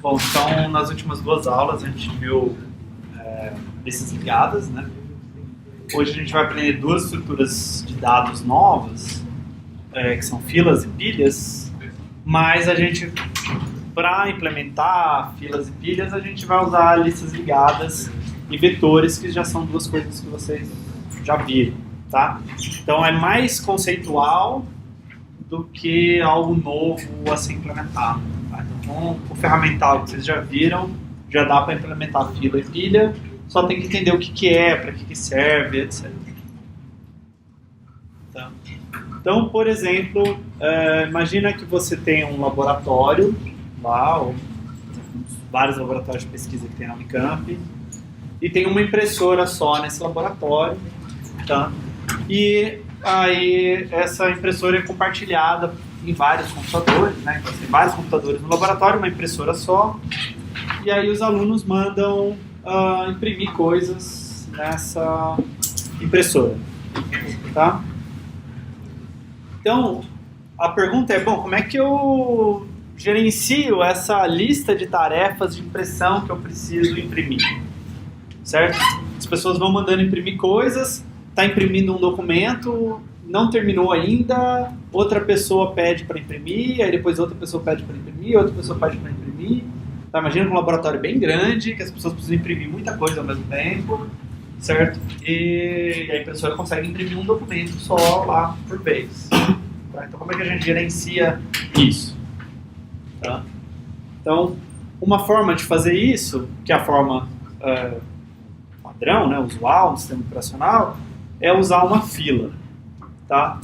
Bom, então nas últimas duas aulas a gente viu listas ligadas, né? Hoje a gente vai aprender duas estruturas de dados novas, que são filas e pilhas, mas a gente, para implementar filas e pilhas, a gente vai usar listas ligadas e vetores, que já são duas coisas que vocês já viram, tá? Então é mais conceitual do que algo novo a ser implementado. Tá? Então, o ferramental que vocês já viram, já dá para implementar fila e pilha, só tem que entender o que é, para que serve, etc. Tá? Então, por exemplo, imagina que você tem um laboratório lá, ou vários laboratórios de pesquisa que tem na Unicamp, e tem uma impressora só nesse laboratório, tá? E aí essa impressora é compartilhada em vários computadores, né? Então tem vários computadores no laboratório, uma impressora só, e aí os alunos mandam imprimir coisas nessa impressora, tá? Então a pergunta é, bom, como é que eu gerencio essa lista de tarefas de impressão que eu preciso imprimir, certo? As pessoas vão mandando imprimir coisas, está imprimindo um documento, não terminou ainda, outra pessoa pede para imprimir, aí depois outra pessoa pede para imprimir, outra pessoa pede para imprimir. Tá, imagina um laboratório bem grande, que as pessoas precisam imprimir muita coisa ao mesmo tempo, certo? E a impressora consegue imprimir um documento só lá por vez. Tá? Então como é que a gente gerencia isso? Tá? Então, uma forma de fazer isso, que é a forma padrão, né, usual no sistema operacional, é usar uma fila, tá?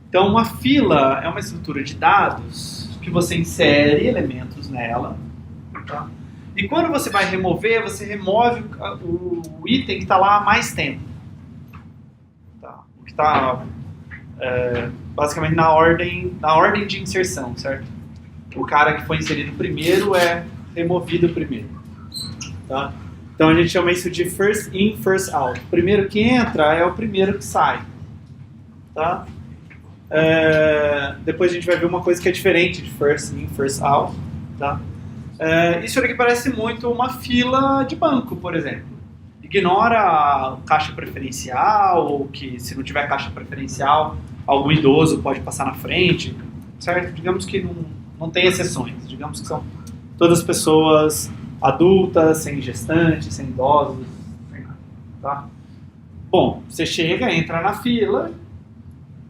Então, uma fila é uma estrutura de dados que você insere elementos nela, tá? E quando você vai remover, você remove o item que está lá há mais tempo, tá? O que está basicamente na ordem de inserção, certo? O cara que foi inserido primeiro é removido primeiro, tá? Então a gente chama isso de first in, first out. O primeiro que entra é o primeiro que sai. Tá? Depois a gente vai ver uma coisa que é diferente de first in, first out. Tá? Isso aqui parece muito uma fila de banco, por exemplo. Ignora o caixa preferencial, ou que se não tiver caixa preferencial, algum idoso pode passar na frente, certo? Digamos que não tem exceções. Digamos que são todas pessoas adultas, sem gestantes, sem idosos, sem nada, tá? Bom, você chega, entra na fila,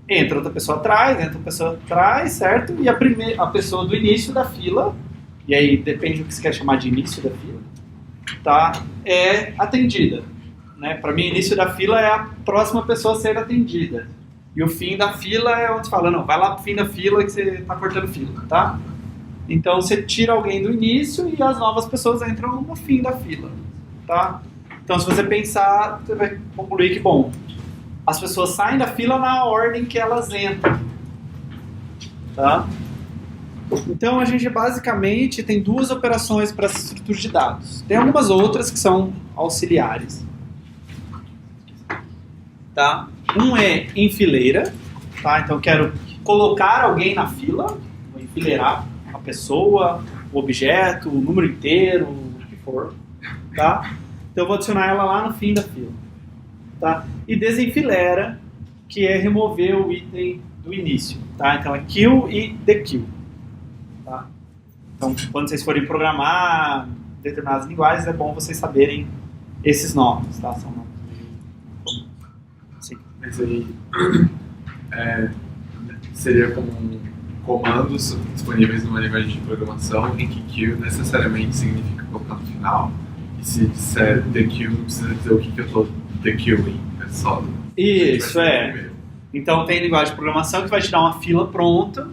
entra outra pessoa atrás, entra outra pessoa atrás, certo? E a pessoa do início da fila, e aí depende do que você quer chamar de início da fila, tá? É atendida, né? Para mim, início da fila é a próxima pessoa a ser atendida. E o fim da fila é onde você fala, não, vai lá pro fim da fila que você está cortando fila, tá? Então você tira alguém do início e as novas pessoas entram no fim da fila, tá? Então se você pensar, você vai concluir que, bom, as pessoas saem da fila na ordem que elas entram, tá? Então a gente basicamente tem duas operações para essa estrutura de dados. Tem algumas outras que são auxiliares, tá? Um é enfileira, tá? Então eu quero colocar alguém na fila, vou enfileirar a pessoa, o objeto, o número inteiro, o que for, tá? Então eu vou adicionar ela lá no fim da fila, tá? E desenfileira, que é remover o item do início, tá? Então é kill e dekill, tá? Então quando vocês forem programar determinadas linguagens, é bom vocês saberem esses nomes, tá? São nomes meio... Sim. Mas aí seria como comandos disponíveis numa linguagem de programação em que kill necessariamente significa colocar no final, e se disser dekill não precisa dizer o que eu estou dekilling, é só... Isso, Então tem linguagem de programação que vai te dar uma fila pronta,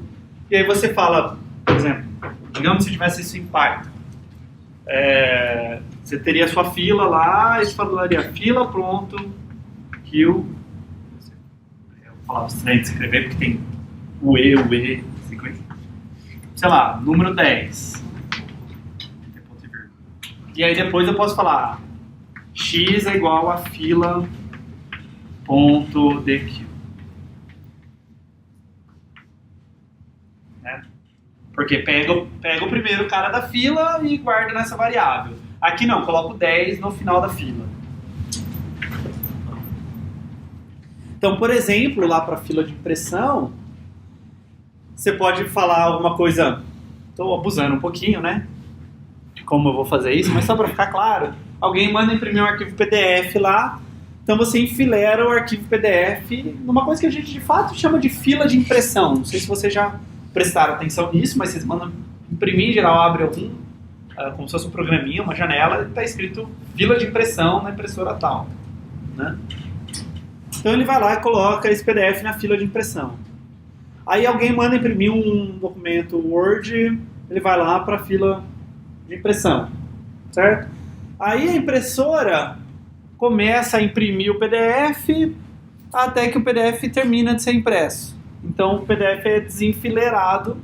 e aí você fala, por exemplo, digamos que você tivesse isso em Python, você teria a sua fila lá, e você falaria fila pronto, kill, eu falava estranho de escrever porque tem o E, sei lá, número 10. E aí depois eu posso falar x é igual a fila ponto dekill. Né? Porque pega o primeiro cara da fila e guarda nessa variável. Aqui não, coloco 10 no final da fila. Então, por exemplo, lá para a fila de impressão, você pode falar alguma coisa... Estou abusando um pouquinho, né? De como eu vou fazer isso, mas só para ficar claro, alguém manda imprimir um arquivo PDF lá, então você enfileira o arquivo PDF numa coisa que a gente de fato chama de fila de impressão. Não sei se vocês já prestaram atenção nisso, mas vocês mandam imprimir, em geral abre como se fosse um programinha, uma janela, e está escrito fila de impressão na impressora tal, né? Então ele vai lá e coloca esse PDF na fila de impressão. Aí alguém manda imprimir um documento Word, ele vai lá para a fila de impressão, certo? Aí a impressora começa a imprimir o PDF até que o PDF termina de ser impresso. Então o PDF é desenfileirado,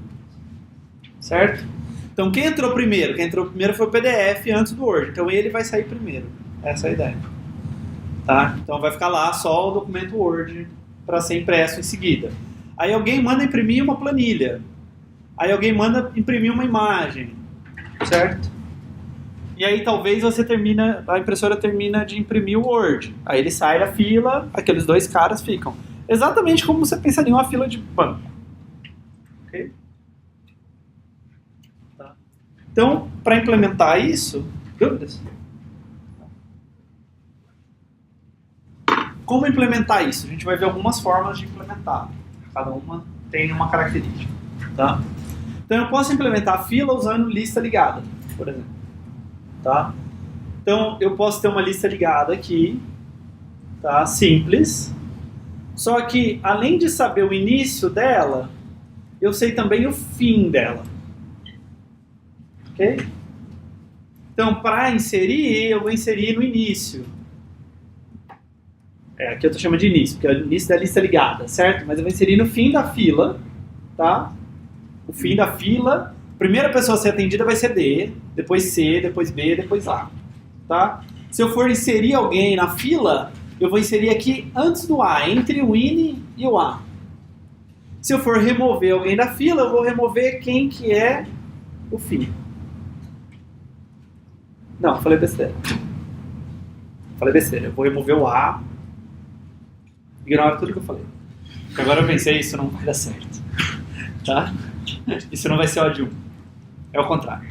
certo? Então quem entrou primeiro? Quem entrou primeiro foi o PDF antes do Word. Então ele vai sair primeiro. Essa é a ideia. Tá? Então vai ficar lá só o documento Word para ser impresso em seguida. Aí alguém manda imprimir uma planilha. Aí alguém manda imprimir uma imagem. Certo? E aí talvez a impressora termina de imprimir o Word. Aí ele sai da fila, aqueles dois caras ficam. Exatamente como você pensaria em uma fila de banco. Ok? Tá. Então, para implementar isso, dúvidas? Como implementar isso? A gente vai ver algumas formas de implementar. Cada uma tem uma característica. Tá? Então eu posso implementar a fila usando lista ligada, por exemplo. Tá? Então eu posso ter uma lista ligada aqui, tá? Simples. Só que além de saber o início dela, eu sei também o fim dela. Ok? Então para inserir, eu vou inserir no início. Aqui eu estou chamando de início, porque é o início da lista ligada, certo? Mas eu vou inserir no fim da fila, tá? O fim da fila, a primeira pessoa a ser atendida vai ser D, depois C, depois B, depois A, tá? Se eu for inserir alguém na fila, eu vou inserir aqui antes do A, entre o INI e o A. Se eu for remover alguém da fila, eu vou remover quem que é o fim. Não, falei besteira. Eu vou remover o A. Ignora tudo que eu falei. Porque agora eu pensei, isso não vai dar certo. Tá? Isso não vai ser O de 1. É o contrário.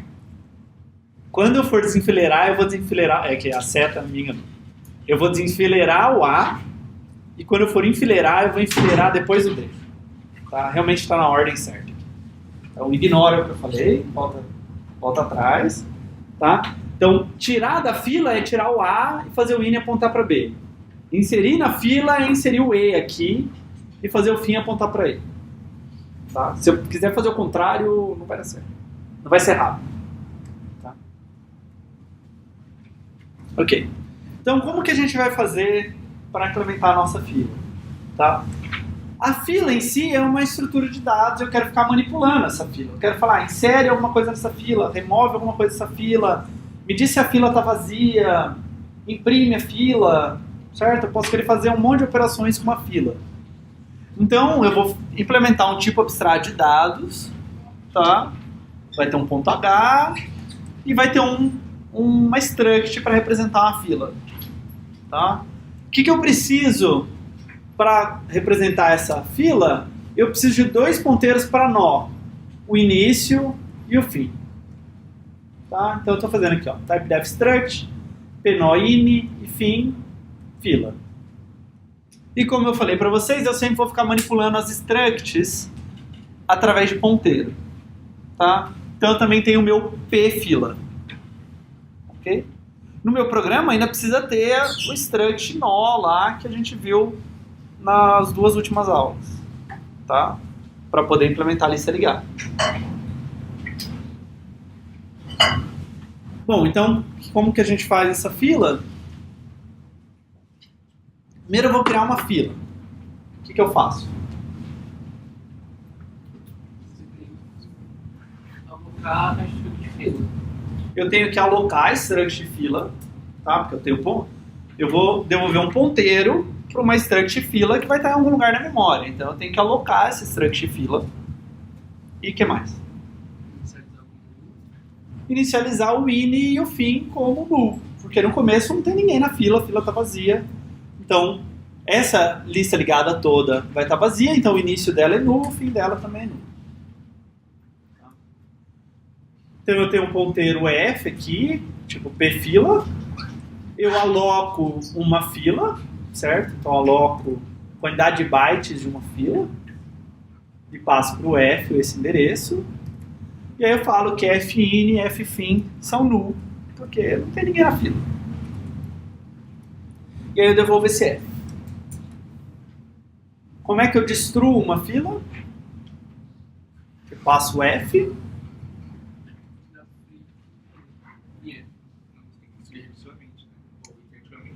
Quando eu for desenfileirar, eu vou desenfileirar... É que a seta minha... Eu vou desenfileirar o A. E quando eu for enfileirar, eu vou enfileirar depois o D. Tá? Realmente está na ordem certa. Então ignora o que eu falei. Volta atrás. Tá? Então tirar da fila é tirar o A e fazer o INI apontar para B. Inserir na fila é inserir o E aqui e fazer o fim apontar para E. Tá? Se eu quiser fazer o contrário, não vai dar certo. Não vai ser rápido. Tá? Ok. Então, como que a gente vai fazer para implementar a nossa fila? Tá? A fila em si é uma estrutura de dados, eu quero ficar manipulando essa fila. Eu quero falar, insere alguma coisa nessa fila, remove alguma coisa dessa fila, me diz se a fila está vazia, imprime a fila... Certo? Eu posso querer fazer um monte de operações com uma fila. Então, eu vou implementar um tipo abstrato de dados, tá? Vai ter um ponto H e vai ter uma struct para representar uma fila. Tá? O que eu preciso para representar essa fila? Eu preciso de 2 ponteiros para nó. O início e o fim. Tá? Então, eu estou fazendo aqui, ó, typedef struct, pNoInI e fim, fila. E como eu falei para vocês, eu sempre vou ficar manipulando as structs através de ponteiro. Tá? Então eu também tenho o meu pfila. Ok? No meu programa ainda precisa ter o struct nó lá que a gente viu nas 2 últimas aulas. Tá? Para poder implementar a lista ligada. Bom, então como que a gente faz essa fila? Primeiro eu vou criar uma fila. O que eu faço? Alocar a struct de fila. Eu tenho que alocar a struct de fila, tá? Porque eu tenho ponto. Eu vou devolver um ponteiro para uma struct de fila que vai estar em algum lugar na memória. Então eu tenho que alocar essa struct de fila. E o que mais? inicializar o ini e o fim como null, porque no começo não tem ninguém na fila, a fila está vazia. Então, essa lista ligada toda vai estar vazia, então o início dela é null, o fim dela também é null. Então eu tenho um ponteiro f aqui, tipo pfila, eu aloco uma fila, certo? Então eu aloco quantidade de bytes de uma fila e passo para o f esse endereço. E aí eu falo que fin e ffin são null, porque não tem ninguém na fila. E aí eu devolvo esse f. Como é que eu destruo uma fila? Eu passo f.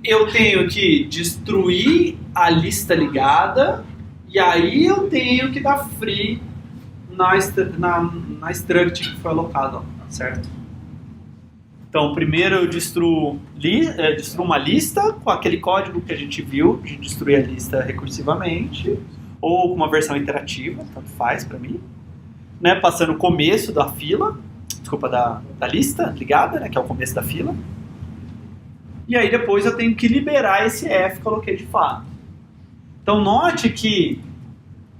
Eu tenho que destruir a lista ligada e aí eu tenho que dar free na struct que foi alocada, certo? Então, primeiro eu destruo uma lista com aquele código que a gente viu, de destruir a lista recursivamente, ou com uma versão interativa, tanto faz para mim, né? Passando o começo da fila, desculpa, da lista ligada, né? Que é o começo da fila. E aí depois eu tenho que liberar esse f que eu aloquei de fato. Então note que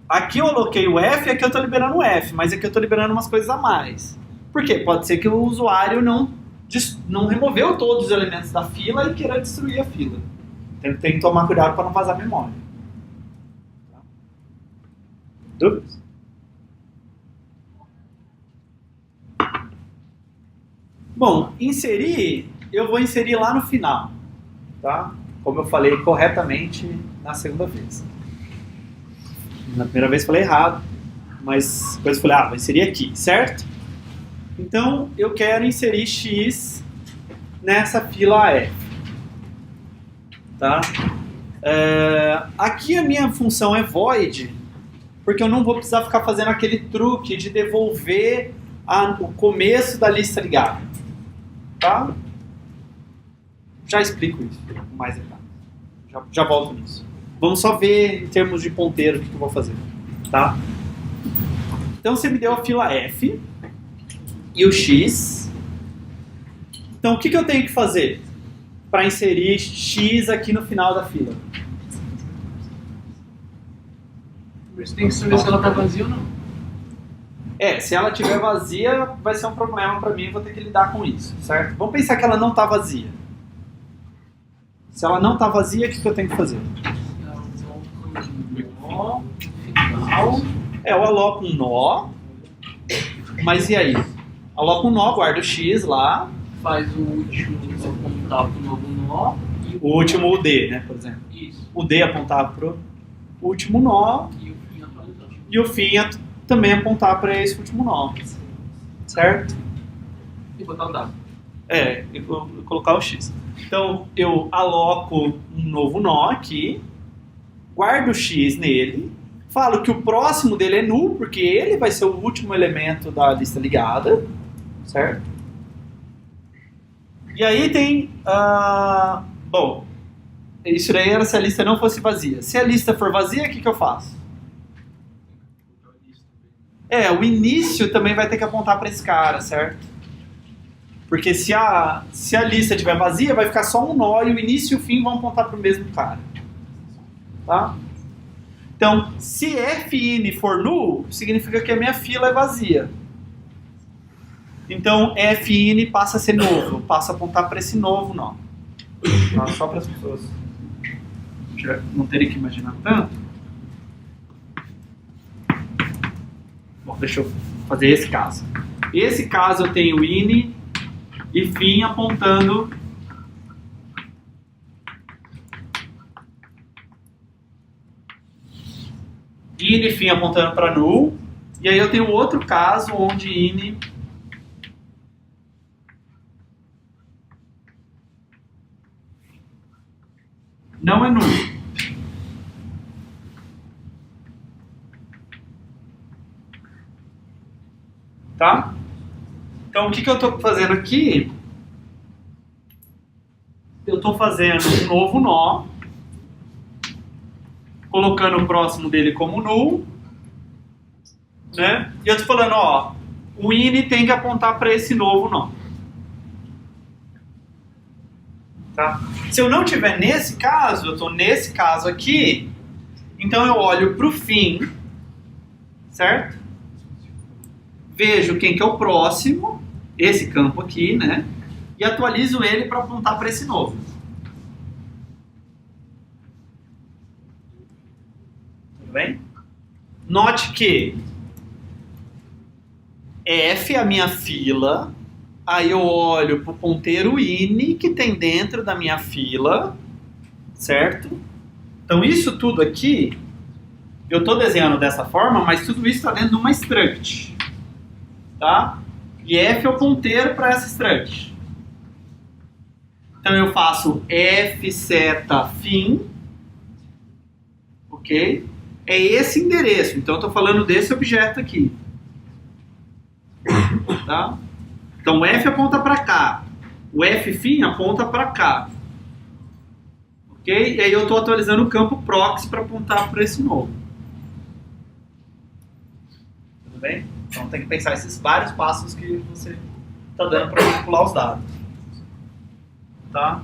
aqui eu aloquei o f e aqui eu estou liberando o f, mas aqui eu estou liberando umas coisas a mais. Por quê? Pode ser que o usuário não removeu todos os elementos da fila e queira destruir a fila. Então tem que tomar cuidado para não vazar memória. Tá? Dúvidas? Bom, inserir, eu vou inserir lá no final, tá? Como eu falei corretamente na segunda vez. Na primeira vez falei errado, mas depois eu falei, vou inserir aqui, certo? Então, eu quero inserir x nessa fila f, tá? Aqui a minha função é void, porque eu não vou precisar ficar fazendo aquele truque de devolver o começo da lista ligada, tá? Já explico isso mais detalhes. Já volto nisso. Vamos só ver em termos de ponteiro o que eu vou fazer, tá? Então você me deu a fila f e o x. Então o que eu tenho que fazer para inserir x aqui no final da fila? Você tem que saber se ela está vazia ou não. Se ela estiver vazia, vai ser um problema para mim, eu vou ter que lidar com isso, certo? Vamos pensar que ela não está vazia. Se ela não está vazia, o que eu tenho que fazer? Eu aloco um nó, mas e aí? Aloco um nó, guardo o x lá. Faz o último apontar para o novo nó. O último, o D, né, por exemplo. Isso. O D apontar para o último nó. E o fim também apontar para esse último nó. Certo? E botar o W. E vou colocar o x. Então, eu aloco um novo nó aqui, guardo o x nele, falo que o próximo dele é null, porque ele vai ser o último elemento da lista ligada, certo? E aí tem... bom, isso daí era se a lista não fosse vazia. Se a lista for vazia, o que eu faço? O início também vai ter que apontar para esse cara, certo? Porque se a lista estiver vazia, vai ficar só um nó e o início e o fim vão apontar para o mesmo cara. Tá? Então, se fin for null, significa que a minha fila é vazia. Então, fin passa a ser novo, passa a apontar para esse novo nó. Tá? Só para as pessoas não terem que imaginar tanto. Bom, deixa eu fazer esse caso. Esse caso eu tenho in e fim apontando in e fim apontando para null, e aí eu tenho outro caso onde in não é null. Tá? Então, o que eu estou fazendo aqui? Eu estou fazendo um novo nó, colocando o próximo dele como null, né? E eu estou falando, o in tem que apontar para esse novo nó. Tá? Se eu não tiver nesse caso, eu estou nesse caso aqui, então eu olho para o fim, certo? Vejo quem que é o próximo, esse campo aqui, né? E atualizo ele para apontar para esse novo. Tudo bem? Note que F é a minha fila, aí eu olho para o ponteiro INI que tem dentro da minha fila, certo? Então isso tudo aqui, eu estou desenhando dessa forma, mas tudo isso está dentro de uma struct, tá? E F é o ponteiro para essa struct. Então eu faço F seta fim, ok? É esse endereço, então eu estou falando desse objeto aqui, tá? Então o F aponta para cá, o F fim aponta para cá, ok? E aí eu estou atualizando o campo proxy para apontar para esse novo. Tudo bem? Então tem que pensar esses vários passos que você está dando para manipular os dados. Tá?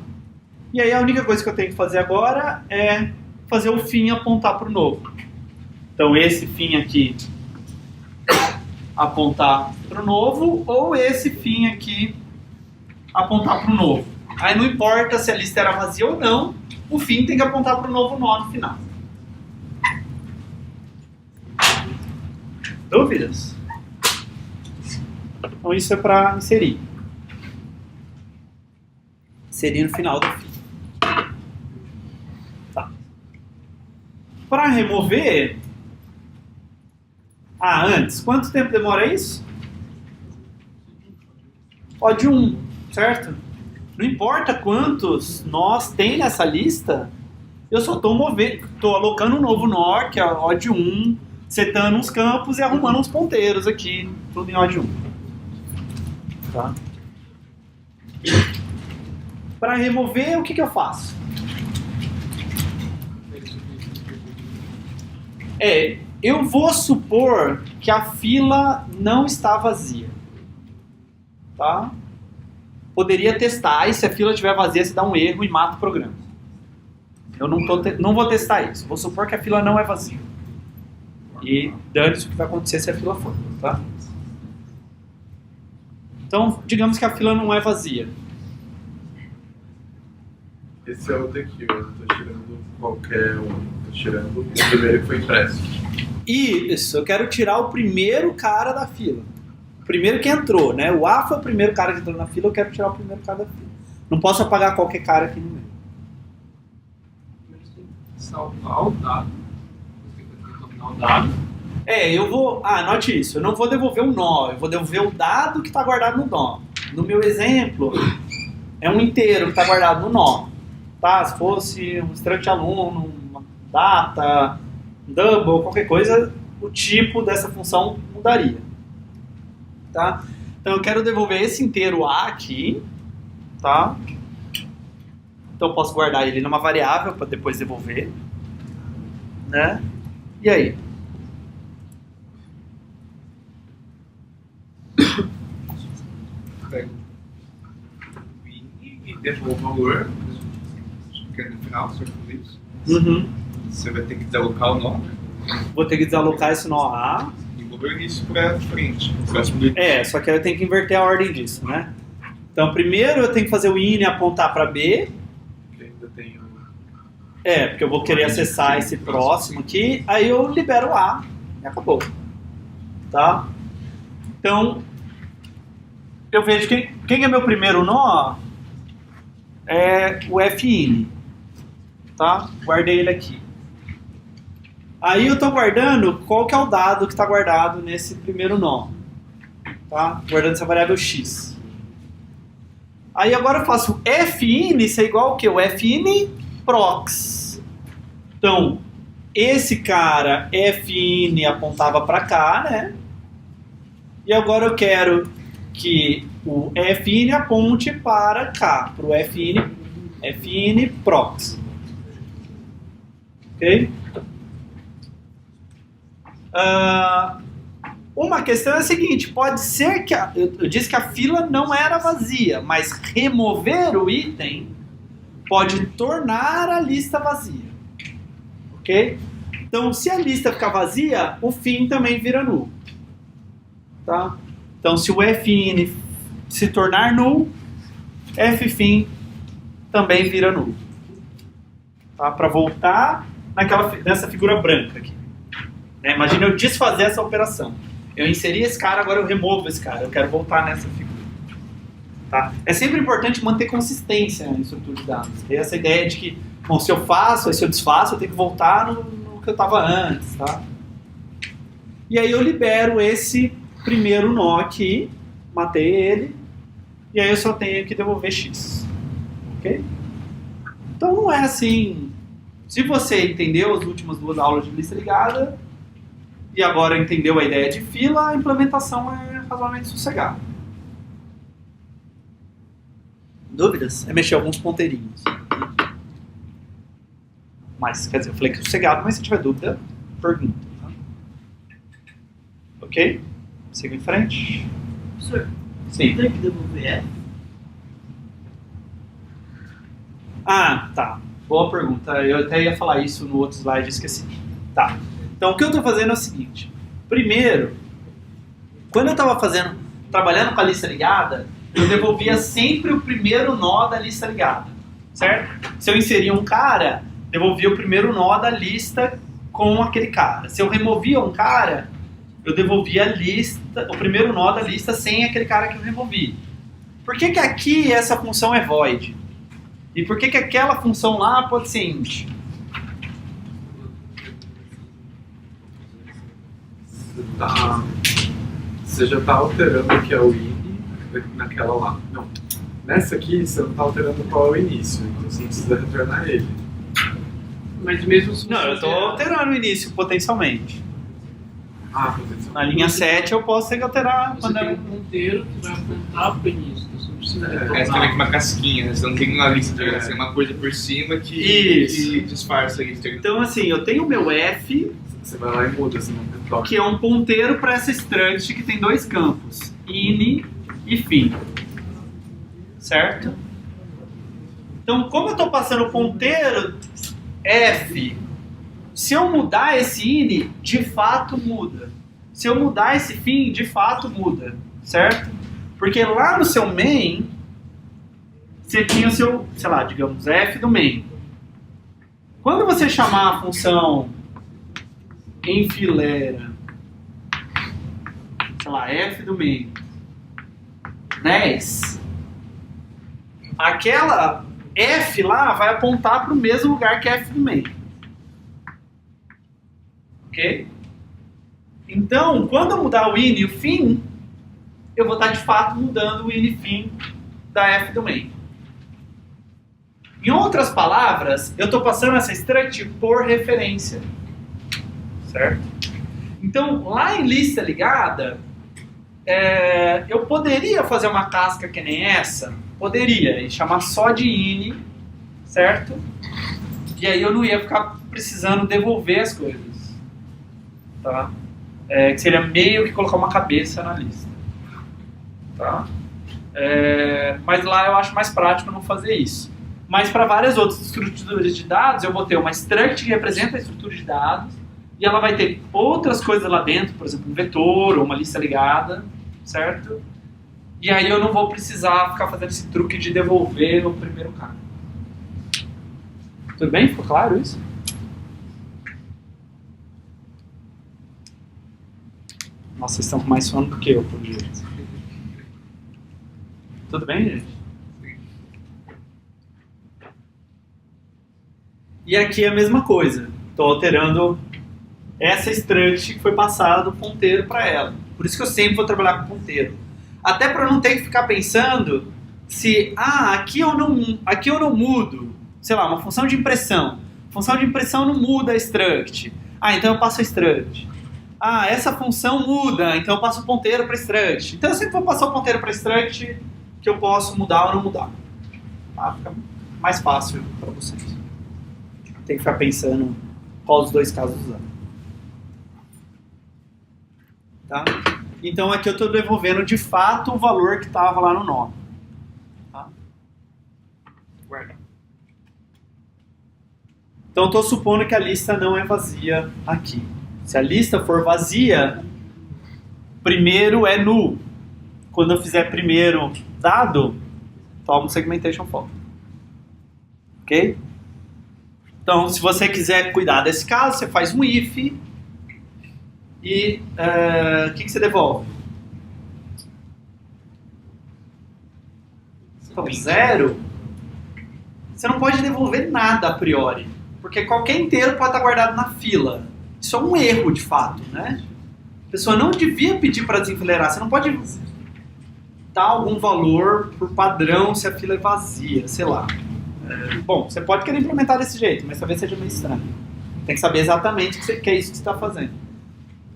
E aí a única coisa que eu tenho que fazer agora é fazer o fim apontar para o novo. Então esse fim aqui apontar para o novo, ou esse fim aqui apontar para o novo. Aí não importa se a lista era vazia ou não, o fim tem que apontar para o novo nó no final. Dúvidas? Então isso é para inserir. Inserir no final do fim. Tá. Para remover... antes, quanto tempo demora isso? Pode 1, certo? Não importa quantos nós tem nessa lista, eu só estou alocando um novo nó, que é O de 1, setando uns campos e arrumando uns ponteiros aqui, tudo em O de 1. Tá? Para remover, o que eu faço? Eu vou supor que a fila não está vazia. Tá? Poderia testar, e se a fila estiver vazia, você dá um erro e mata o programa. Eu não vou testar isso. Vou supor que a fila não é vazia. E dane-se o que vai acontecer se a fila for. Tá? Então, digamos que a fila não é vazia. Esse é o TQ, eu não estou tirando qualquer um. Estou tirando o primeiro que foi impresso. Isso, eu quero tirar o primeiro cara da fila. O primeiro que entrou, né? O A foi o primeiro cara que entrou na fila, eu quero tirar o primeiro cara da fila. Não posso apagar qualquer cara aqui no meio. Salvar o dado. Você tem que determinar o dado. Eu vou... anote isso. Eu não vou devolver um nó, eu vou devolver o dado que está guardado no nó. No meu exemplo, é um inteiro que está guardado no nó. Tá? Se fosse um struct aluno, uma data, um double, qualquer coisa, o tipo dessa função mudaria. Tá? Então eu quero devolver esse inteiro A aqui, tá? Então eu posso guardar ele numa variável para depois devolver, né? E aí? Pego o INI e devolvo o valor, que é no final, certo? Isso. Você vai ter que desalocar o nó, né? Vou ter que desalocar esse nó A. E mover isso para frente. Próximo do Só que eu tenho que inverter a ordem disso, né? Então primeiro eu tenho que fazer o INI apontar para B. Que ainda tenho... Porque eu vou querer acessar esse próximo aqui, aí eu libero o A e acabou. Tá? Então, eu vejo quem é meu primeiro nó é o FIN. Tá? Guardei ele aqui. Aí eu estou guardando qual que é o dado que está guardado nesse primeiro nó. Tá? Guardando essa variável x. Aí agora eu faço FIN, isso é igual ao que? O FIN prox. Então, esse cara FIN apontava para cá, né? E agora eu quero que o FIN aponte para cá, para o FIN prox. Ok? Uma questão é a seguinte, pode ser que eu disse que a fila não era vazia, mas remover o item pode tornar a lista vazia. Ok? Então, se a lista ficar vazia, o fim também vira null. Tá? Então, se o fin se tornar null, ffin também vira null. Tá? Para voltar nessa figura branca aqui. Né? Imagina eu desfazer essa operação. Eu inseri esse cara, agora eu removo esse cara. Eu quero voltar nessa figura. Tá? É sempre importante manter consistência em estrutura de dados. Tem essa ideia de que, bom, se eu faço, aí se eu desfaço, eu tenho que voltar no que eu estava antes. Tá? E aí eu libero esse primeiro nó aqui, matei ele, e aí eu só tenho que devolver x. Ok? Então não é assim. Se você entendeu as últimas 2 aulas de lista ligada, e agora entendeu a ideia de fila, a implementação é razoavelmente sossegada. Dúvidas? É mexer alguns ponteirinhos. Mas, quer dizer, eu falei que é sossegado, mas se tiver dúvida, pergunta. Tá? Ok? Siga em frente. Professor, Sim. tem que devolver F? Ah, tá. Boa pergunta. Eu até ia falar isso no outro slide, esqueci. Tá. Então, o que eu estou fazendo é o seguinte. Primeiro, quando eu estava trabalhando com a lista ligada, eu devolvia sempre o primeiro nó da lista ligada, certo? Se eu inseria um cara, devolvia o primeiro nó da lista com aquele cara. Se eu removia um cara, eu devolvia o primeiro nó da lista sem aquele cara que eu removi. Por que aqui essa função é void? E por que aquela função lá pode ser int? Você já está alterando o que é o in naquela lá. Não. Nessa aqui, você não está alterando qual é o início, então você não precisa retornar ele. Mas mesmo se Não, eu estou alterando o início potencialmente. Potencialmente. Na linha 7 eu posso alterar. você tem um ponteiro que vai apontar para o início, então você não precisa retornar. Essa também é uma casquinha, né? Você não tem uma lista de diagrama, você tem uma coisa por cima que disfarça a lista de diagrama. Então, assim, eu tenho o meu F, Você vai lá e muda, você não retorna. que é um ponteiro para essa struct que tem 2 campos, in e fin. Certo? Então, como eu estou passando o ponteiro F, se eu mudar esse in, de fato muda. Se eu mudar esse fin, de fato muda. Certo? Porque lá no seu main, você tinha o seu, sei lá, digamos, F do main. Quando você chamar a função enfileira, sei lá, F do main, 10, aquela F lá vai apontar para o mesmo lugar que F do main. Ok? Então, quando eu mudar o in e o fin, eu vou estar de fato mudando o in e fin da F do main. Em outras palavras, eu estou passando essa struct por referência. Certo? Então, lá em lista ligada, eu poderia fazer uma casca que nem essa, poderia, e chamar só de in, certo? E aí eu não ia ficar precisando devolver as coisas. Tá? Que seria meio que colocar uma cabeça na lista. Tá? Mas lá eu acho mais prático não fazer isso. Mas para várias outras estruturas de dados, eu vou ter uma struct que representa a estrutura de dados, e ela vai ter outras coisas lá dentro, por exemplo, um vetor ou uma lista ligada, certo? E aí eu não vou precisar ficar fazendo esse truque de devolver o primeiro cara. Tudo bem? Ficou claro isso? Nossa, vocês estão com mais sono do que eu, por jeito. Tudo bem, gente? E aqui é a mesma coisa. Estou alterando essa struct que foi passada do ponteiro para ela. Por isso que eu sempre vou trabalhar com ponteiro. Até para não ter que ficar pensando se, aqui eu não mudo, sei lá, uma função de impressão. Função de impressão não muda a struct. Então eu passo a struct. Essa função muda, então eu passo o ponteiro para struct. Então eu sempre vou passar o ponteiro para struct que eu posso mudar ou não mudar. Tá? Fica mais fácil para vocês. Tem que ficar pensando qual dos dois casos usar. Tá? Então aqui eu estou devolvendo de fato o valor que estava lá no nome. Tá? Guarda. Então estou supondo que a lista não é vazia aqui. Se a lista for vazia, primeiro é null. Quando eu fizer primeiro dado, toma um segmentation for. Ok? Então, se você quiser cuidar desse caso, você faz um if e o que você devolve? Então, 0. Você não pode devolver nada a priori, porque qualquer inteiro pode estar guardado na fila. Isso é um erro, de fato, né? A pessoa não devia pedir para desenfileirar. Você não pode dar algum valor por padrão se a fila é vazia, sei lá. Bom, você pode querer implementar desse jeito, mas talvez seja meio estranho. Tem que saber exatamente que é isso que você está fazendo.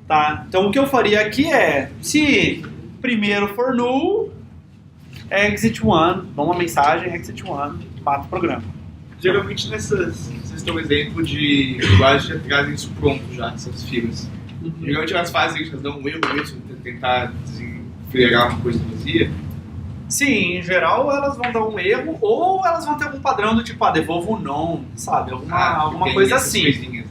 Tá? Então o que eu faria aqui é, se primeiro for null, exit one, dá uma mensagem, exit one, mata o programa. Geralmente vocês têm um exemplo de linguagem que trazem isso pronto já, essas filas. Geralmente elas fazem isso, elas dão um erro mesmo, tentar desenfileirar uma coisa vazia. Sim, em geral elas vão dar um erro, ou elas vão ter algum padrão do tipo, devolvo um non, sabe? Alguma coisa assim. Coisinhas.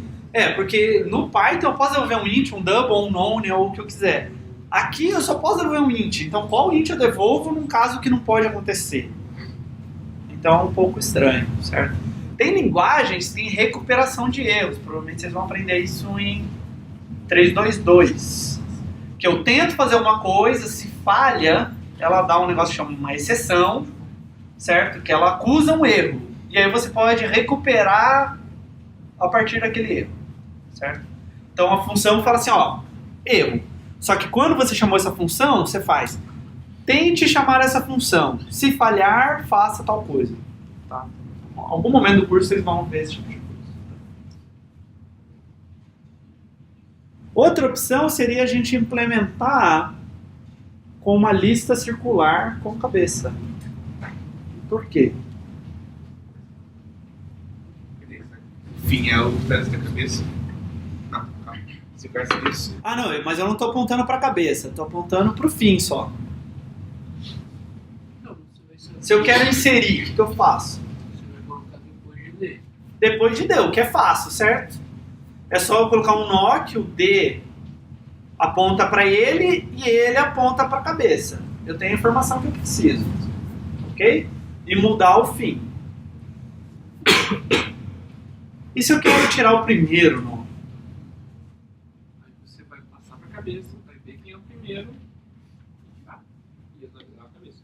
Porque no Python eu posso devolver um int, um double, um non, ou o que eu quiser. Aqui eu só posso devolver um int, então qual int eu devolvo num caso que não pode acontecer? Então é um pouco estranho, certo? Tem linguagens que têm recuperação de erros, provavelmente vocês vão aprender isso em 3.2.2. Que eu tento fazer uma coisa, se falha, ela dá um negócio que chama uma exceção, certo? Que ela acusa um erro. E aí você pode recuperar a partir daquele erro, certo? Então a função fala assim, erro. Só que quando você chamou essa função, você faz, tente chamar essa função. Se falhar, faça tal coisa. Tá? Em algum momento do curso vocês vão ver esse tipo de coisa. Outra opção seria a gente implementar com uma lista circular com cabeça. Por quê? Fim é o pedaço da cabeça. Não, calma. Você conhece isso? Não, mas eu não estou apontando para a cabeça, estou apontando para o fim só. Não, você vai ser... Se eu quero inserir, o que eu faço? Você vai colocar depois de D. Depois de D, o que é fácil, certo? É só eu colocar um nó que o D aponta para ele e ele aponta para a cabeça. Eu tenho a informação que eu preciso. Ok? E mudar o fim. E se eu quero tirar o primeiro nó? Aí você vai passar para a cabeça, vai ver quem é o primeiro e atualizar a cabeça.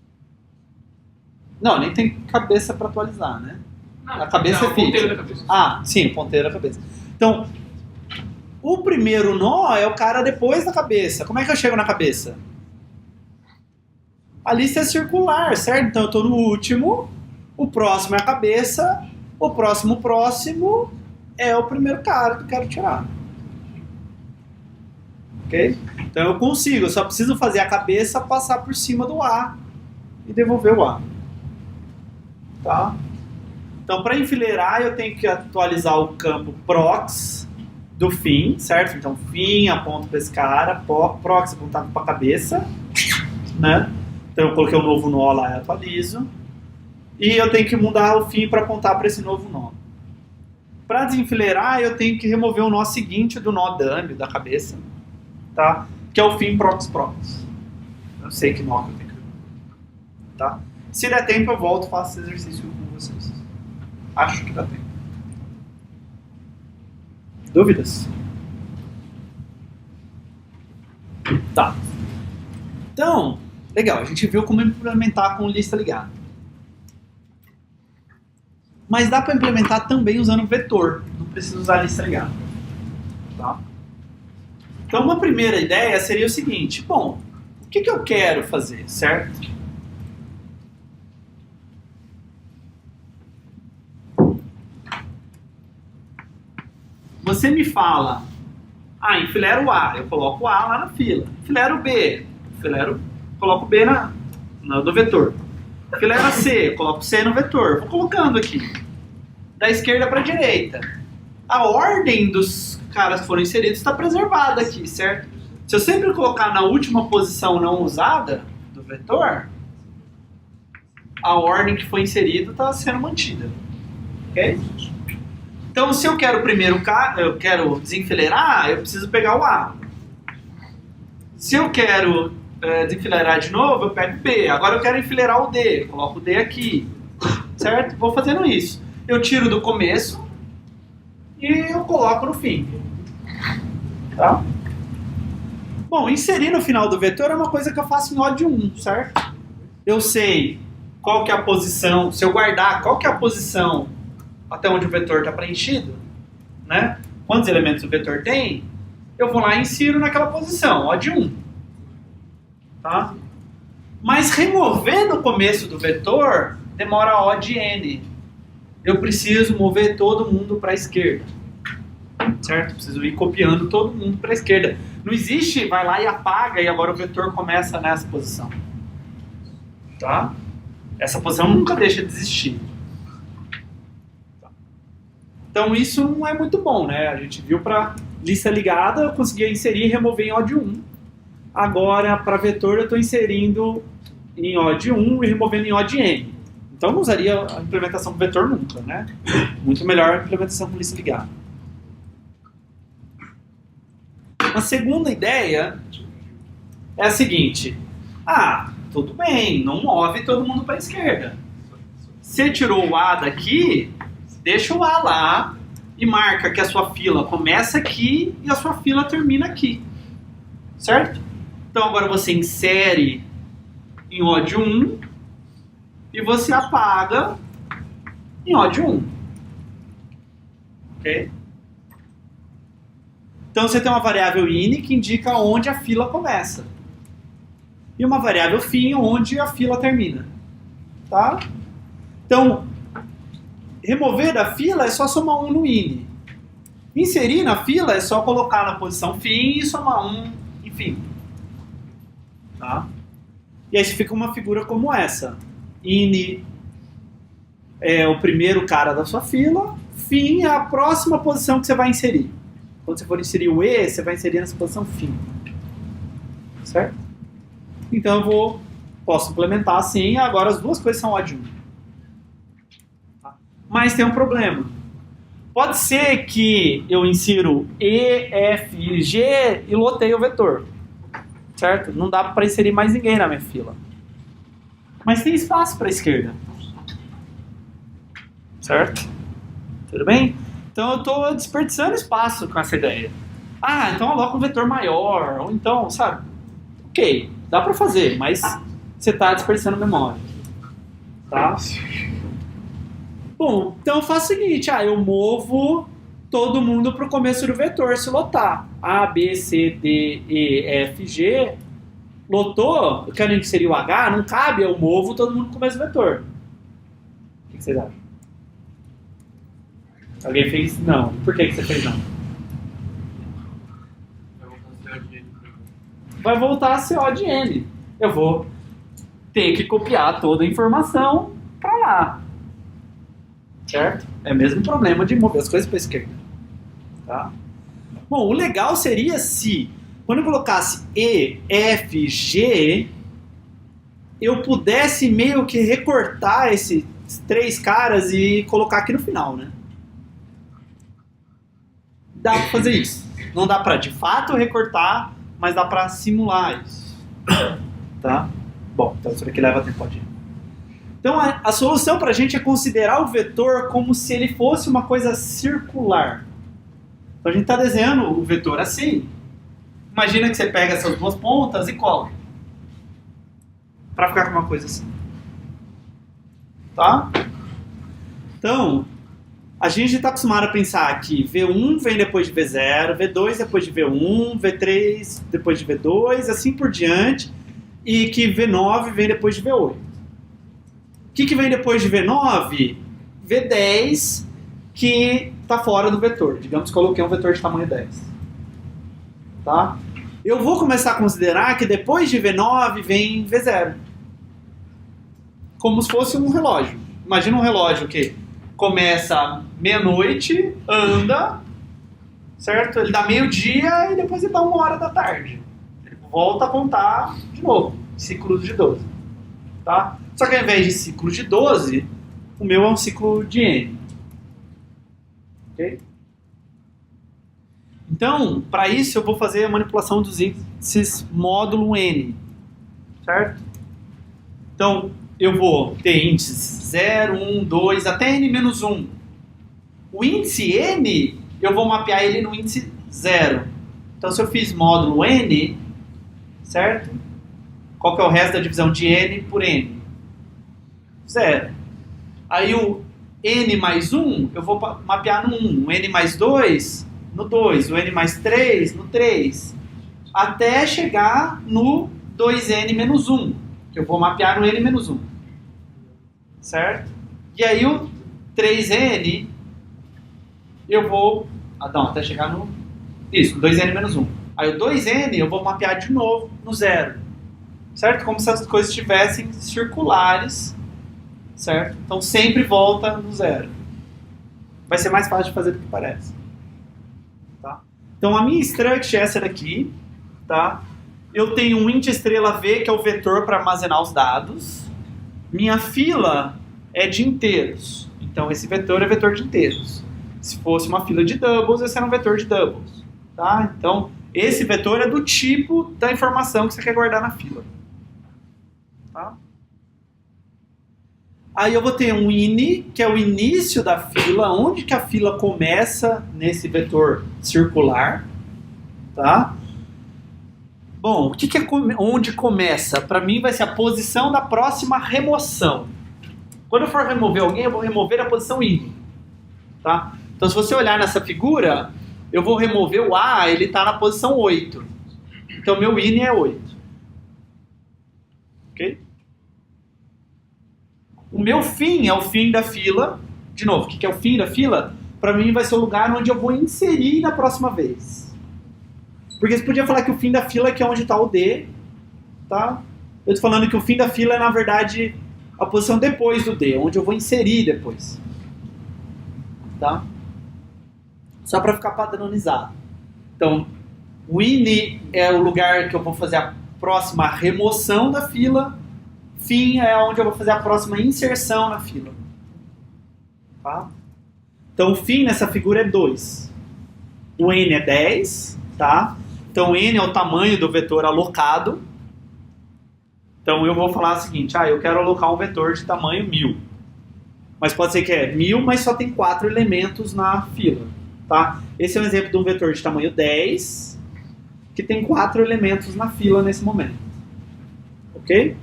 Não, nem tem cabeça para atualizar, né? Não, A cabeça é o ponteiro fixa. da cabeça. Sim, o ponteiro da cabeça. Então, o primeiro nó é o cara depois da cabeça. Como é que eu chego na cabeça? A lista é circular, certo? Então eu estou no último, o próximo é a cabeça, o próximo é o primeiro cara que eu quero tirar. Ok? Então eu consigo, eu só preciso fazer a cabeça passar por cima do A e devolver o A. Tá? Então para enfileirar eu tenho que atualizar o campo prox do fim, certo? Então fim aponta para esse cara, prox apontado para a cabeça, né? Então eu coloquei um novo nó lá e atualizo. E eu tenho que mudar o fim para apontar para esse novo nó. Para desenfileirar, eu tenho que remover o nó seguinte do nó dummy, da cabeça, tá? Que é o fim prox. Eu sei que nó que eu tenho que remover. Tá? Se der tempo, eu volto e faço esse exercício com vocês. Acho que dá tempo. Dúvidas? Tá. Então, legal, a gente viu como implementar com lista ligada. Mas dá para implementar também usando vetor, não precisa usar lista ligada. Tá? Então uma primeira ideia seria o seguinte, bom, o que eu quero fazer, certo? Você me fala, enfileira o A, eu coloco o A lá na fila. Enfileira o B, coloco o B no vetor. Enfileira C, eu coloco o C no vetor. Vou colocando aqui, da esquerda para a direita. A ordem dos caras que foram inseridos está preservada aqui, certo? Se eu sempre colocar na última posição não usada do vetor, a ordem que foi inserida está sendo mantida. Ok? Então, se eu quero primeiro eu quero desenfileirar, eu preciso pegar o A. Se eu quero desenfileirar de novo, eu pego o B. Agora eu quero enfileirar o D, eu coloco o D aqui. Certo? Vou fazendo isso. Eu tiro do começo e eu coloco no fim. Tá? Bom, inserir no final do vetor é uma coisa que eu faço em O de 1, certo? Eu sei qual que é a posição, se eu guardar qual que é a posição até onde o vetor está preenchido, né? Quantos elementos o vetor tem, eu vou lá e insiro naquela posição, O de 1. Tá? Mas remover no começo do vetor demora O de N. Eu preciso mover todo mundo para a esquerda. Certo? Preciso ir copiando todo mundo para a esquerda. Não existe, vai lá e apaga e agora o vetor começa nessa posição. Tá? Essa posição nunca deixa de existir. Então isso não é muito bom, né? A gente viu para lista ligada, eu conseguia inserir e remover em O de 1. Agora, para vetor, eu estou inserindo em O de 1 e removendo em O de N. Então, eu não usaria a implementação com vetor nunca, né? Muito melhor a implementação com lista ligada. A segunda ideia é a seguinte. Tudo bem, não move todo mundo para a esquerda. Você tirou o A daqui, deixa o A lá e marca que a sua fila começa aqui e a sua fila termina aqui. Certo? Então agora você insere em O de 1 e você apaga em O de 1. Ok? Então você tem uma variável in que indica onde a fila começa. E uma variável fim onde a fila termina. Tá? Então, remover da fila é só somar 1 no in. Inserir na fila é só colocar na posição fim e somar 1, enfim. Tá? E aí fica uma figura como essa. In é o primeiro cara da sua fila, fim é a próxima posição que você vai inserir. Quando você for inserir o E, você vai inserir nessa posição fim. Certo? Então eu posso implementar assim, agora as duas coisas são O de 1. Tá? Mas tem um problema. Pode ser que eu insiro E, F e G e loteio o vetor. Certo? Não dá para inserir mais ninguém na minha fila. Mas tem espaço para a esquerda. Certo? Tudo bem? Então eu estou desperdiçando espaço com essa ideia. Então aloca um vetor maior. Ou então, sabe? Ok, dá para fazer, mas você está desperdiçando memória. Tá? Bom, então eu faço o seguinte. Eu movo todo mundo para o começo do vetor se lotar. A, B, C, D, E, F, G. Lotou, eu quero inserir o H, não cabe, eu movo todo mundo no começo do vetor. O que vocês acham? Alguém fez não. Por que você fez não? Vai voltar a ser O de N. Eu vou ter que copiar toda a informação para lá. Certo? É o mesmo problema de mover as coisas para a esquerda. Tá? Bom, o legal seria se, quando eu colocasse E, F, G, eu pudesse meio que recortar esses três caras e colocar aqui no final, né? Dá para fazer isso. Não dá para, de fato, recortar, mas dá para simular isso. Tá? Bom, então isso aqui leva tempo de. Então a solução para a gente é considerar o vetor como se ele fosse uma coisa circular. Então a gente está desenhando o vetor assim. Imagina que você pega essas duas pontas e cola. Para ficar com uma coisa assim. Tá? Então, a gente está acostumado a pensar que V1 vem depois de V0, V2 depois de V1, V3 depois de V2, assim por diante, e que V9 vem depois de V8. O que vem depois de V9? V10, que está fora do vetor. Digamos que coloquei um vetor de tamanho 10. Tá? Eu vou começar a considerar que depois de V9 vem V0. Como se fosse um relógio. Imagina um relógio que começa meia-noite, anda, certo? Ele dá meio-dia e depois ele dá 1h da tarde. Ele volta a contar de novo, ciclos de 12. Tá? Só que ao invés de ciclo de 12, o meu é um ciclo de N. Ok? Então, para isso eu vou fazer a manipulação dos índices módulo n, certo? Então, eu vou ter índices 0, 1, 2, até n-1. O índice n, eu vou mapear ele no índice 0. Então, se eu fiz módulo n, certo? Qual que é o resto da divisão de n por n? 0. Aí o n mais 1, eu vou mapear no 1. O n mais 2, no 2. O n mais 3, no 3. Até chegar no 2n menos 1, que eu vou mapear no n menos 1. Certo? E aí o 3n, eu vou... até chegar no... isso, 2n menos 1. Aí o 2n eu vou mapear de novo no 0. Certo? Como se as coisas estivessem circulares. Certo? Então sempre volta no 0. Vai ser mais fácil de fazer do que parece. Tá? Então a minha struct é essa daqui. Tá? Eu tenho um int estrela v, que é o vetor para armazenar os dados. Minha fila é de inteiros. Então esse vetor é vetor de inteiros. Se fosse uma fila de doubles, esse era um vetor de doubles. Tá? Então esse vetor é do tipo da informação que você quer guardar na fila. Tá? Aí eu vou ter um ini, que é o início da fila, onde que a fila começa nesse vetor circular. Tá? Bom, o que é onde começa? Para mim vai ser a posição da próxima remoção. Quando eu for remover alguém, eu vou remover a posição ini. Tá? Então se você olhar nessa figura, eu vou remover o A, ele está na posição 8. Então meu ini é 8. Ok? O meu fim é o fim da fila. De novo, o que é o fim da fila? Para mim vai ser o lugar onde eu vou inserir na próxima vez. Porque você podia falar que o fim da fila é que é onde está o D. Tá? Eu estou falando que o fim da fila é, na verdade, a posição depois do D, onde eu vou inserir depois. Tá? Só para ficar padronizado. Então, o ini é o lugar que eu vou fazer a próxima remoção da fila. Fim é onde eu vou fazer a próxima inserção na fila. Tá? Então o fim nessa figura é 2. O n é 10. Tá? Então n é o tamanho do vetor alocado. Então eu vou falar o seguinte, eu quero alocar um vetor de tamanho 1000. Mas pode ser que é 1000, mas só tem 4 elementos na fila. Tá? Esse é um exemplo de um vetor de tamanho 10, que tem 4 elementos na fila nesse momento. Ok?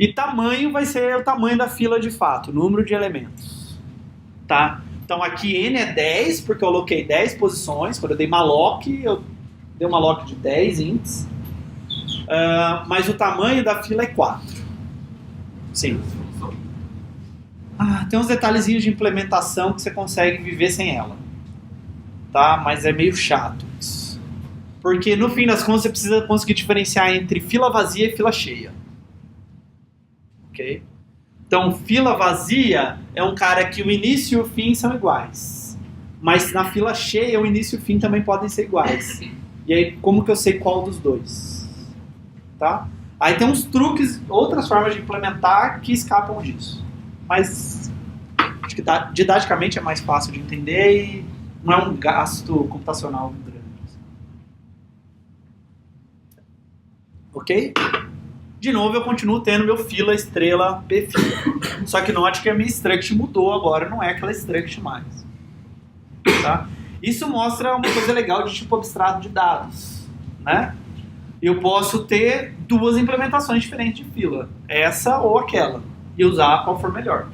E tamanho vai ser o tamanho da fila de fato, número de elementos. Tá? Então aqui n é 10, porque eu aloquei 10 posições. Quando eu dei malloc, eu dei um malloc de 10 ints. Mas o tamanho da fila é 4. Sim. Tem uns detalhezinhos de implementação que você consegue viver sem ela. Tá? Mas é meio chato isso. Porque no fim das contas você precisa conseguir diferenciar entre fila vazia e fila cheia. Okay? Então, fila vazia é um cara que o início e o fim são iguais. Mas na fila cheia, o início e o fim também podem ser iguais. E aí, como que eu sei qual dos dois? Tá? Aí tem uns truques, outras formas de implementar que escapam disso. Mas acho que didaticamente é mais fácil de entender e não é um gasto computacional grande. Ok? De novo, eu continuo tendo meu fila, estrela, p fila. Só que note que a minha struct mudou agora, não é aquela struct mais. Tá? Isso mostra uma coisa legal de tipo abstrato de dados. Né? Eu posso ter duas implementações diferentes de fila. Essa ou aquela. E usar qual for melhor.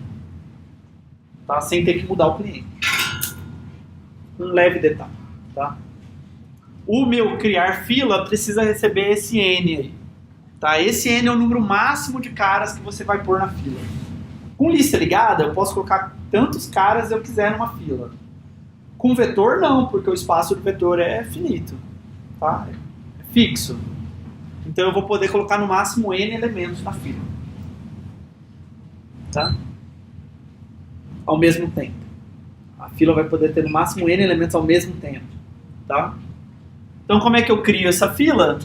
Tá? Sem ter que mudar o cliente. Um leve detalhe. Tá? O meu criar fila precisa receber esse n aí. Tá? Esse n é o número máximo de caras que você vai pôr na fila. Com lista ligada, eu posso colocar tantos caras eu quiser numa fila. Com vetor, não, porque o espaço do vetor é finito. Tá? É fixo. Então eu vou poder colocar no máximo n elementos na fila. Tá? Ao mesmo tempo. A fila vai poder ter no máximo n elementos ao mesmo tempo. Tá? Então como é que eu crio essa fila?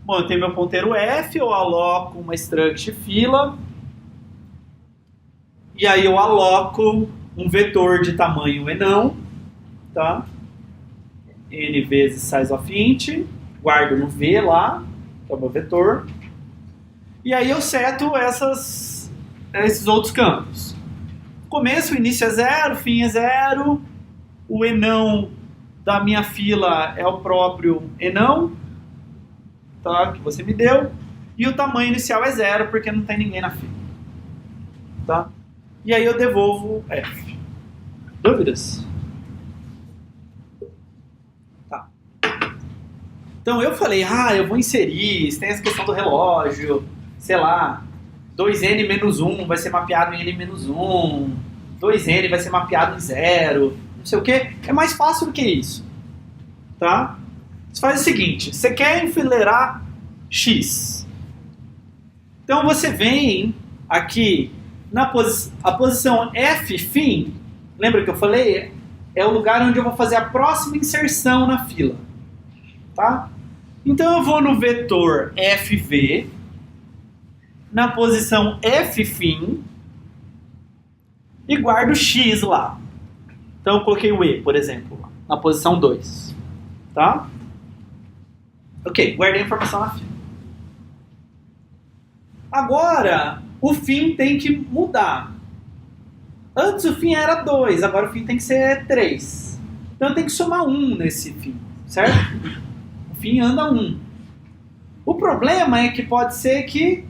Bom, eu tenho meu ponteiro f, eu aloco uma struct fila, e aí eu aloco um vetor de tamanho enão, tá? N vezes size of int, guardo no V lá, que é o meu vetor. E aí eu seto esses outros campos. Começo, início é 0, fim é 0, o enão da minha fila é o próprio enão, tá? Que você me deu, e o tamanho inicial é 0, porque não tem ninguém na fila. Tá? E aí eu devolvo F. Dúvidas? Tá. Então eu falei, eu vou inserir, tem essa questão do relógio, sei lá, 2n menos 1 vai ser mapeado em n menos 1, 2n vai ser mapeado em 0, não sei o que. É mais fácil do que isso. Tá? Você faz o seguinte, você quer enfileirar x. Então você vem aqui a posição F fim, lembra que eu falei? É o lugar onde eu vou fazer a próxima inserção na fila. Tá? Então eu vou no vetor FV, na posição F fim, e guardo X lá. Então eu coloquei o E, por exemplo, na posição 2. Tá? Ok, guardei a informação na fila. Agora, o fim tem que mudar. Antes o fim era 2, agora o fim tem que ser 3. Então eu tenho que somar 1 nesse fim, certo? O fim anda 1. O problema é que pode ser que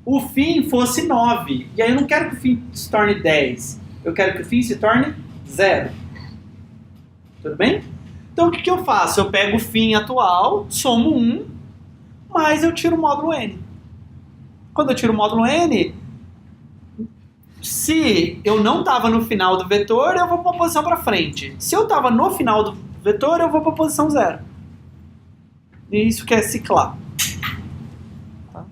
o fim fosse 9. E aí eu não quero que o fim se torne 10. Eu quero que o fim se torne 0. Tudo bem? Então o que eu faço? Eu pego o fim atual, somo 1, mas eu tiro o módulo n. Quando eu tiro o módulo n, se eu não estava no final do vetor, eu vou para a posição para frente. Se eu estava no final do vetor, eu vou para a posição 0. E isso que é ciclar. Tá?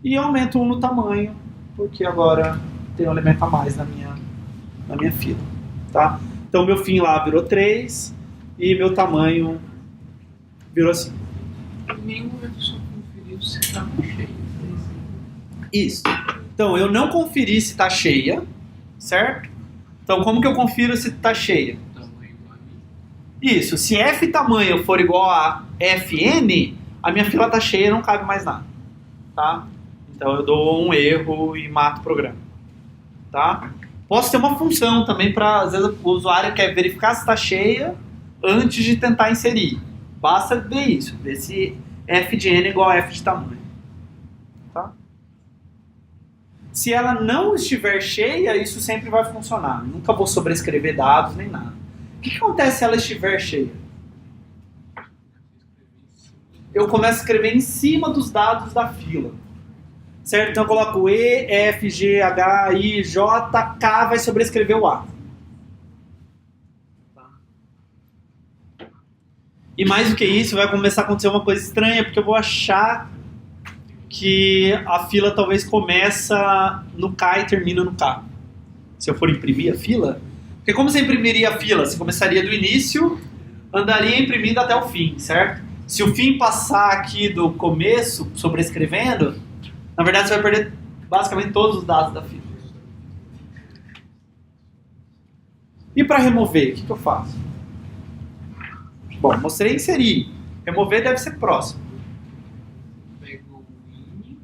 E eu aumento 1 no tamanho, porque agora tem um elemento a mais na minha fila. Tá? Então meu fim lá virou 3 e meu tamanho virou 5. Nenhum é só conferir se está cheio. Isso. Então eu não conferi se está cheia, certo? Então como que eu confiro se está cheia? Tamanho igual a mim. Isso. Se F tamanho for igual a Fn, a minha fila está cheia e não cabe mais nada. Tá? Então eu dou um erro e mato o programa. Tá? Posso ter uma função também para, às vezes, o usuário quer verificar se está cheia antes de tentar inserir. Basta ver isso, ver se f de n é igual a f de tamanho. Tá? Se ela não estiver cheia, isso sempre vai funcionar. Nunca vou sobrescrever dados nem nada. O que acontece se ela estiver cheia? Eu começo a escrever em cima dos dados da fila. Certo? Então eu coloco E, F, G, H, I, J, K, vai sobrescrever o A. E mais do que isso, vai começar a acontecer uma coisa estranha, porque eu vou achar que a fila talvez começa no K e termina no K. Se eu for imprimir a fila. Porque como você imprimiria a fila? Você começaria do início, andaria imprimindo até o fim, certo? Se o fim passar aqui do começo, sobrescrevendo, na verdade você vai perder basicamente todos os dados da fila. E para remover, o que eu faço? Bom, mostrei inserir. Remover deve ser próximo. Pega o in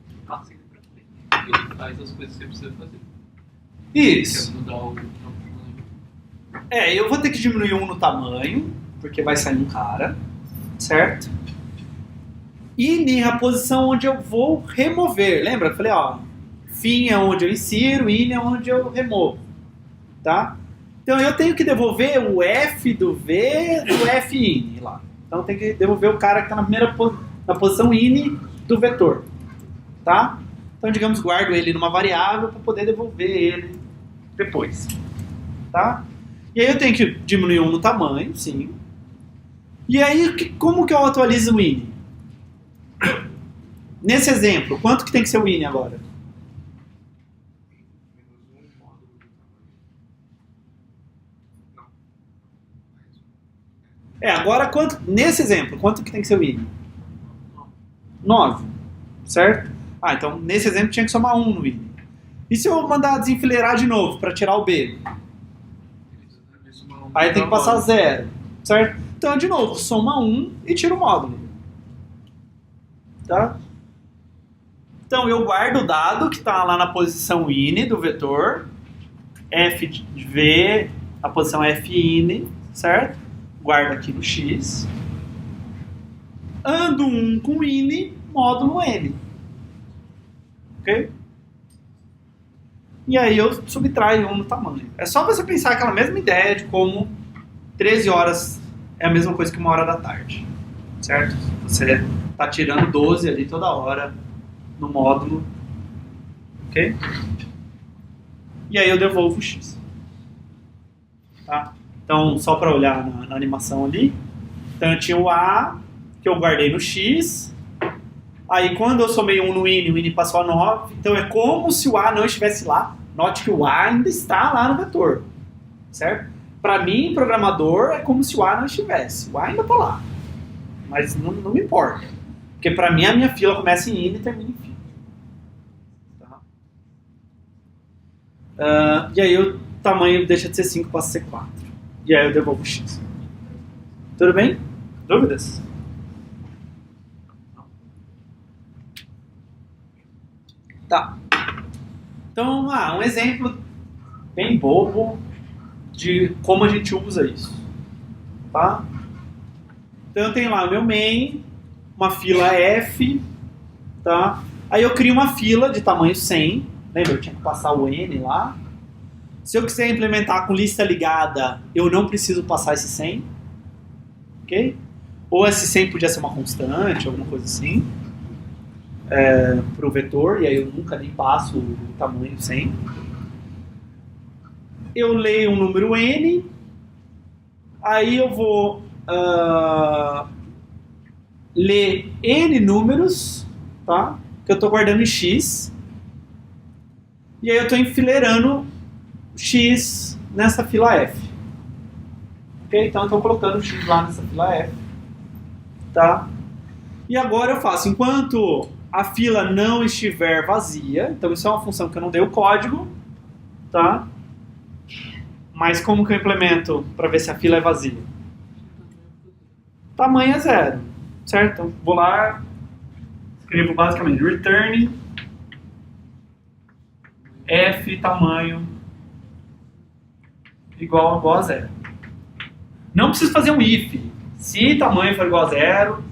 e passa ele pra frente. Ele faz as coisas que você precisa fazer. Isso. Quer mudar o tamanho. Eu vou ter que diminuir 1 no tamanho, porque vai sair um cara, certo? E na posição onde eu vou remover. Lembra? Eu falei, fim é onde eu insiro, in é onde eu removo. Tá? Então eu tenho que devolver o F do V do F in lá. Então tem que devolver o cara que está na posição in do vetor. Tá? Então, digamos, guardo ele numa variável para poder devolver ele depois. Tá? E aí eu tenho que diminuir 1 no tamanho, sim. E aí, como que eu atualizo o in? Nesse exemplo, quanto que tem que ser o in agora? Agora, nesse exemplo, quanto que tem que ser o in? 9, certo? Então nesse exemplo tinha que somar 1 no in. E se eu mandar desenfileirar de novo para tirar o B? Aí tem que passar 0, certo? Então, de novo, soma 1 e tira o módulo. Tá? Então, eu guardo o dado que está lá na posição in do vetor, f de v, a posição fin, certo? Guardo aqui no x. Ando 1 com in, módulo n. Ok? E aí eu subtraio 1 no tamanho. É só você pensar aquela mesma ideia de como 13 horas é a mesma coisa que 1 hora da tarde. Certo? Você está tirando 12 ali toda hora no módulo. Ok? E aí eu devolvo o x. Tá? Então, só para olhar na animação ali. Então eu tinha o A, que eu guardei no x. Aí quando eu somei 1 no in, o in passou a 9. Então é como se o A não estivesse lá. Note que o A ainda está lá no vetor. Certo? Para mim, programador, é como se o A não estivesse. O A ainda está lá. Mas não me importa. Porque para mim a minha fila começa em in e termina em fila. Tá? E aí o tamanho deixa de ser 5 passa a ser 4. E aí eu devolvo o x. Tudo bem? Dúvidas? Tá. Então, um exemplo bem bobo de como a gente usa isso. Tá? Então eu tenho lá o meu main, uma fila f, tá? Aí eu crio uma fila de tamanho 100, lembra? Eu tinha que passar o n lá. Se eu quiser implementar com lista ligada, eu não preciso passar esse 100, ok? Ou esse 100 podia ser uma constante, alguma coisa assim, para o vetor, e aí eu nunca nem passo o tamanho 100. Eu leio um número n, aí eu vou ler n números, tá? Que eu estou guardando em x, e aí eu estou enfileirando x nessa fila f. Ok? Então eu estou colocando x lá nessa fila f. Tá? E agora eu faço, enquanto a fila não estiver vazia, então isso é uma função que eu não dei o código, tá? Mas como que eu implemento para ver se a fila é vazia? Tamanho é 0, certo? Então vou lá, escrevo basicamente return f tamanho igual a 0. Não preciso fazer um if. Se tamanho for igual a 0,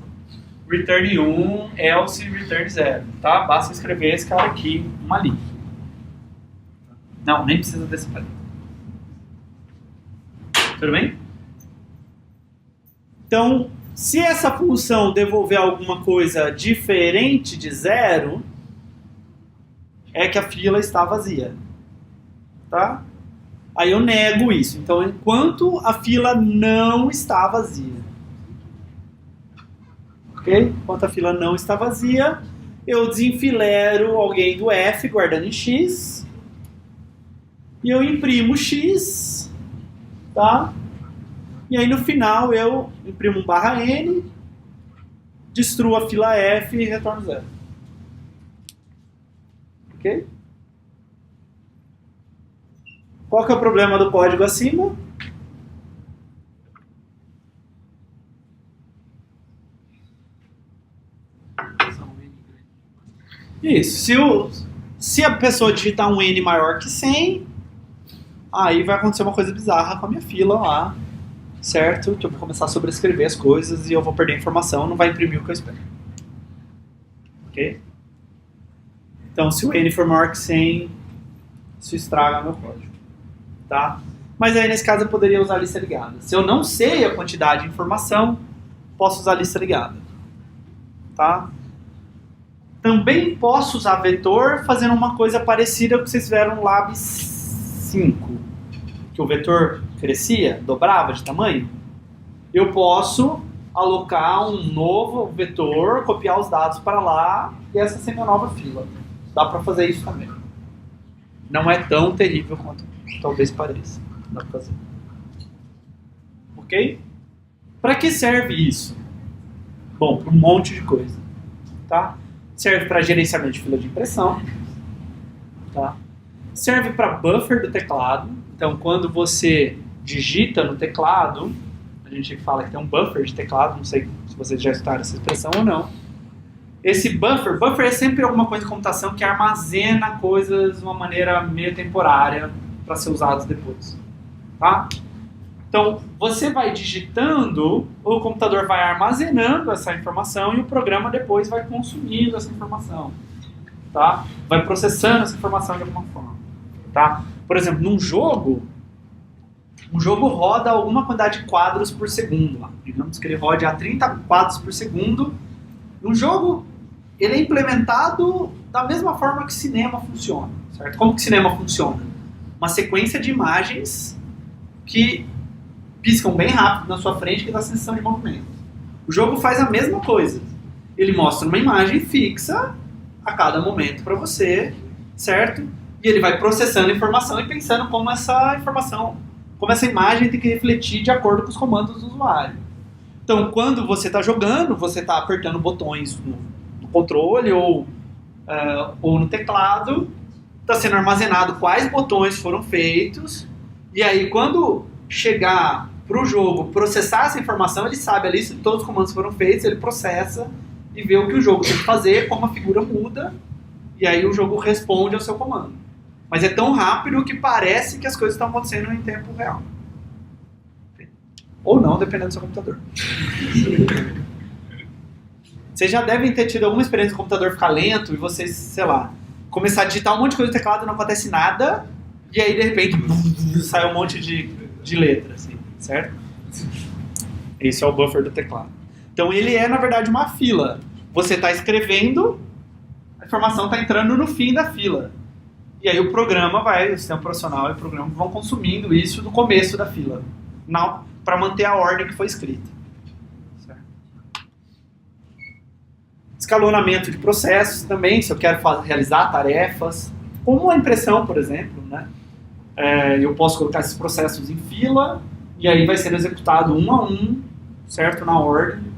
return 1, else return 0. Tá? Basta escrever esse cara aqui, uma linha. Não, nem precisa desse parênteses. Tudo bem? Então, se essa função devolver alguma coisa diferente de 0, é que a fila está vazia. Tá? Aí eu nego isso. Então, enquanto a fila não está vazia. Ok? Enquanto a fila não está vazia, eu desenfileiro alguém do f guardando em x. E eu imprimo x. Tá? E aí no final eu imprimo um /n, destruo a fila f e retorno 0. Ok? Qual que é o problema do código acima? Isso. Se a pessoa digitar um n maior que 100, aí vai acontecer uma coisa bizarra com a minha fila lá, certo? Que eu vou começar a sobrescrever as coisas e eu vou perder informação, não vai imprimir o que eu espero. Ok? Então, se o n for maior que 100, isso estraga meu código. Tá? Mas aí, nesse caso, eu poderia usar a lista ligada. Se eu não sei a quantidade de informação, posso usar a lista ligada. Tá? Também posso usar vetor fazendo uma coisa parecida com o que vocês fizeram no Lab 5. Que o vetor crescia, dobrava de tamanho. Eu posso alocar um novo vetor, copiar os dados para lá, e essa ser minha nova fila. Dá para fazer isso também. Não é tão terrível quanto talvez pareça. Dá para fazer. Ok? Para que serve isso? Bom, para um monte de coisa. Tá? Serve para gerenciamento de fila de impressão. Tá? serve para buffer do teclado. Então, quando você digita no teclado, a gente fala que tem um buffer de teclado, não sei se vocês já estudaram essa expressão ou não. Esse buffer é sempre alguma coisa de computação que armazena coisas de uma maneira meio temporária para ser usados depois. Tá? Então, você vai digitando, o computador vai armazenando essa informação e o programa depois vai consumindo essa informação. Tá? Vai processando essa informação de alguma forma. Tá? Por exemplo, num jogo, um jogo roda alguma quantidade de quadros por segundo. Lá. Digamos que ele rode a 30 quadros por segundo. Um jogo, ele é implementado da mesma forma que cinema funciona. Certo? Como que cinema funciona? Uma sequência de imagens que piscam bem rápido na sua frente que dá sensação de movimento. O jogo faz a mesma coisa. Ele mostra uma imagem fixa a cada momento para você, certo? E ele vai processando a informação e pensando como essa informação, como essa imagem tem que refletir de acordo com os comandos do usuário. Então, quando você está jogando, você está apertando botões no controle ou no teclado, está sendo armazenado quais botões foram feitos, e aí quando chegar para o jogo processar essa informação, ele sabe a lista de todos os comandos que foram feitos, ele processa e vê o que o jogo tem que fazer, como a figura muda, e aí o jogo responde ao seu comando. Mas é tão rápido que parece que as coisas estão acontecendo em tempo real. Ou não, dependendo do seu computador. Vocês já devem ter tido alguma experiência do computador ficar lento e vocês, sei lá, começar a digitar um monte de coisa no teclado e não acontece nada, e aí de repente sai um monte de letras, assim, certo? Esse é o buffer do teclado. Então ele é, na verdade, uma fila. Você está escrevendo, a informação está entrando no fim da fila. E aí o sistema operacional e o programa vão consumindo isso no começo da fila, para manter a ordem que foi escrita. Certo? Escalonamento de processos também, se eu quero realizar tarefas, como a impressão, por exemplo, né? Eu posso colocar esses processos em fila e aí vai sendo executado um a um, certo? Na ordem.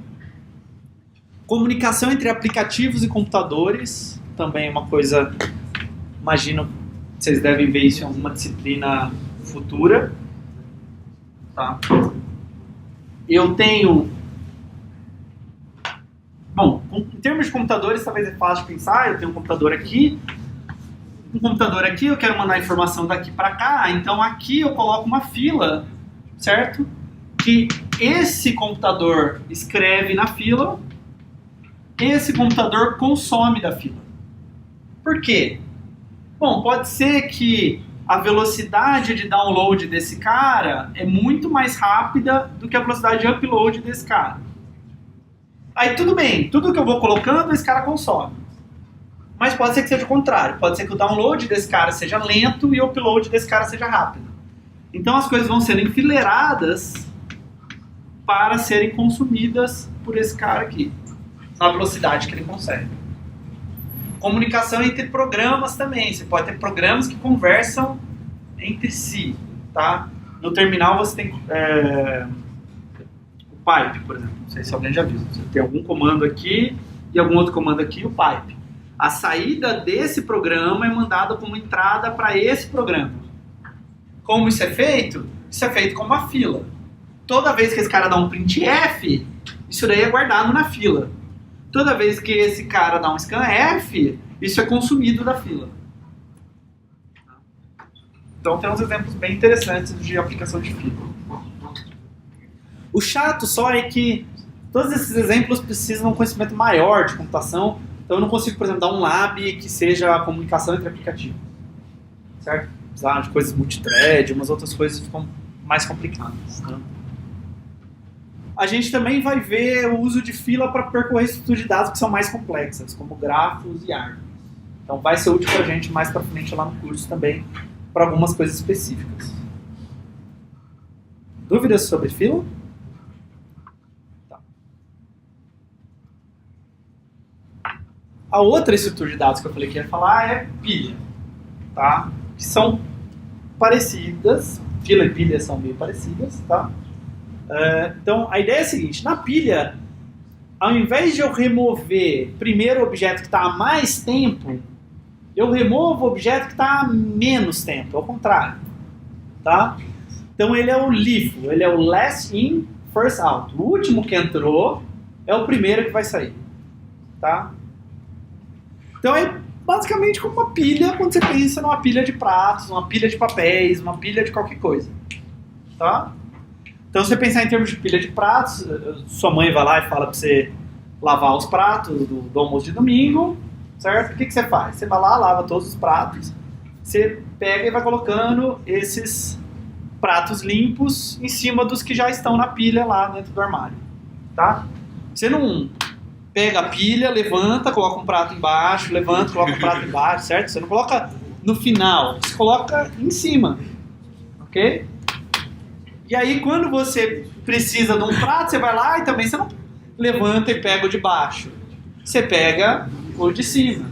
Comunicação entre aplicativos e computadores, também é uma coisa, imagino que vocês devem ver isso em alguma disciplina futura. Tá? Eu tenho... Bom, em termos de computadores, talvez é fácil de pensar, eu tenho um computador aqui, eu quero mandar informação daqui para cá, então aqui eu coloco uma fila, certo? Que esse computador escreve na fila, esse computador consome da fila. Por quê? Bom, pode ser que a velocidade de download desse cara é muito mais rápida do que a velocidade de upload desse cara. Aí tudo bem, tudo que eu vou colocando, esse cara consome. Mas pode ser que seja o contrário. Pode ser que o download desse cara seja lento e o upload desse cara seja rápido. Então as coisas vão sendo enfileiradas para serem consumidas por esse cara aqui, na velocidade que ele consegue. Comunicação entre programas também. Você pode ter programas que conversam entre si. Tá? No terminal você tem o pipe, por exemplo. Não sei se alguém já viu. Você tem algum comando aqui e algum outro comando aqui, o pipe. A saída desse programa é mandada como entrada para esse programa. Como isso é feito? Isso é feito como uma fila. Toda vez que esse cara dá um printf, isso daí é guardado na fila. Toda vez que esse cara dá um scanf, isso é consumido da fila. Então tem uns exemplos bem interessantes de aplicação de fila. O chato só é que todos esses exemplos precisam de um conhecimento maior de computação. Então eu não consigo, por exemplo, dar um lab que seja a comunicação entre aplicativos. Certo? Precisar de coisas multithread, umas outras coisas que ficam mais complicadas. Né? A gente também vai ver o uso de fila para percorrer estruturas de dados que são mais complexas, como grafos e árvores. Então vai ser útil para a gente mais para frente lá no curso também, para algumas coisas específicas. Dúvidas sobre fila? Tá. A outra estrutura de dados que eu falei que ia falar é pilha, tá? Que são parecidas, fila e pilha são meio parecidas, tá? Então, a ideia é a seguinte, na pilha, ao invés de eu remover primeiro o objeto que está há mais tempo, eu removo o objeto que está menos tempo, ao contrário. Tá? Então ele é o LIFO, ele é o last in, first out. O último que entrou é o primeiro que vai sair. Tá? Então é basicamente como uma pilha quando você pensa numa pilha de pratos, uma pilha de papéis, uma pilha de qualquer coisa. Tá? Então se você pensar em termos de pilha de pratos, sua mãe vai lá e fala para você lavar os pratos do almoço de domingo, certo? O que você faz? Você vai lá, lava todos os pratos, você pega e vai colocando esses pratos limpos em cima dos que já estão na pilha lá dentro do armário, tá? Você não pega a pilha, levanta, coloca um prato embaixo, levanta, coloca um prato embaixo, certo? Você não coloca no final, você coloca em cima, ok? E aí quando você precisa de um prato, você vai lá e também você não levanta e pega o de baixo, você pega o de cima,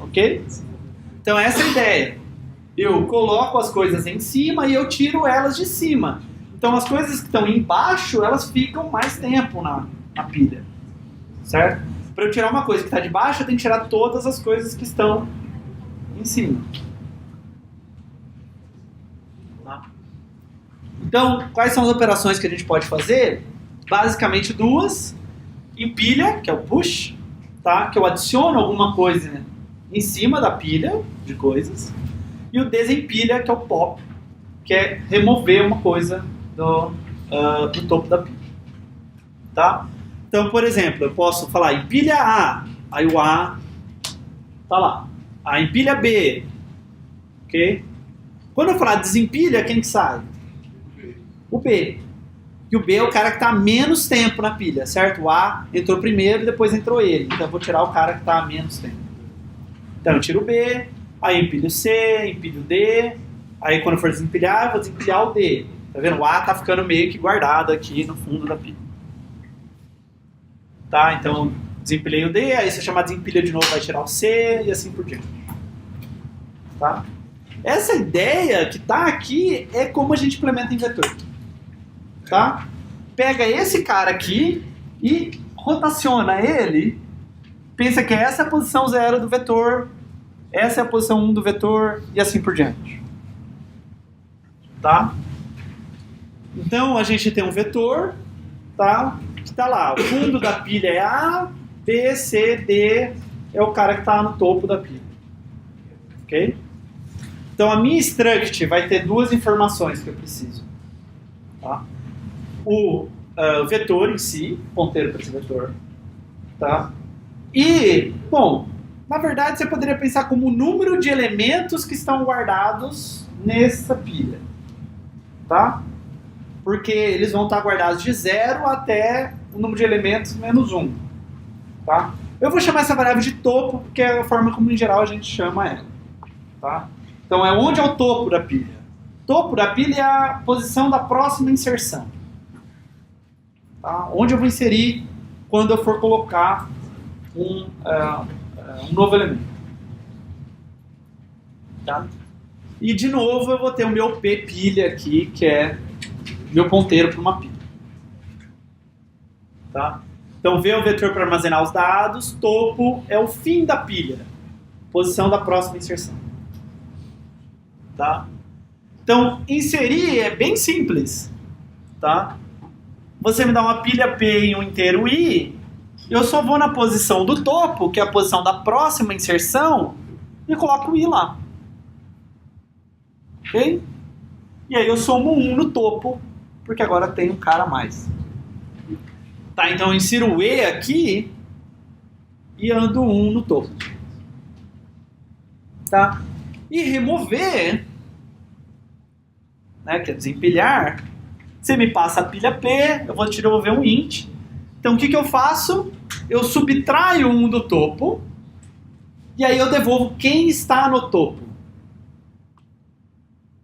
ok? Então essa é a ideia. Eu coloco as coisas em cima e eu tiro elas de cima. Então as coisas que estão embaixo, elas ficam mais tempo na pilha. Certo? Para eu tirar uma coisa que está de baixo, eu tenho que tirar todas as coisas que estão em cima. Tá? Então, quais são as operações que a gente pode fazer? Basicamente duas. Empilha, que é o push, tá? Que eu adiciono alguma coisa em cima da pilha de coisas. E o desempilha, que é o pop, que é remover uma coisa do topo da pilha. Tá? Então, por exemplo, eu posso falar empilha A, aí o A tá lá. A empilha B, ok? Quando eu falar desempilha, quem que sai? O B. E o B é o cara que está há menos tempo na pilha, certo? O A entrou primeiro e depois entrou ele. Então eu vou tirar o cara que está há menos tempo. Então eu tiro o B, aí empilho o C, empilho o D, aí quando eu for desempilhar, eu vou desempilhar o D. Tá vendo? O A está ficando meio que guardado aqui no fundo da pilha. Tá? Então desempilhei o D, aí se eu chamar desempilha de novo vai tirar o C e assim por diante. Tá? Essa ideia que está aqui é como a gente implementa em vetor. Tá? Pega esse cara aqui e rotaciona ele, pensa que essa é a posição 0 do vetor, essa é a posição 1 do vetor e assim por diante. Tá? Então a gente tem um vetor, tá? Que está lá, o fundo da pilha é A, B, C, D é o cara que está no topo da pilha. Ok? Então a minha struct vai ter duas informações que eu preciso. Tá? O vetor em si, ponteiro para esse vetor, tá? E, bom, na verdade você poderia pensar como o número de elementos que estão guardados nessa pilha, tá? Porque eles vão estar guardados de 0 até o número de elementos menos 1, tá? Eu vou chamar essa variável de topo, porque é a forma como em geral a gente chama ela, tá? Então é onde é o topo da pilha. Topo da pilha é a posição da próxima inserção. Tá? Onde eu vou inserir quando eu for colocar um novo elemento. Tá? E de novo eu vou ter o meu P pilha aqui, que é meu ponteiro para uma pilha. Tá? Então V é o vetor para armazenar os dados, topo é o fim da pilha, posição da próxima inserção. Tá? Então inserir é bem simples. Tá? Você me dá uma pilha P em um inteiro I, eu só vou na posição do topo, que é a posição da próxima inserção, e coloco o I lá. Ok? E aí eu somo 1 no topo, porque agora tem um cara a mais. Tá, então eu insiro o E aqui e ando 1 no topo. Tá? E remover, né, que é desempilhar, você me passa a pilha P, eu vou te devolver um int. Então o que eu faço? Eu subtraio 1 do topo, e aí eu devolvo quem está no topo.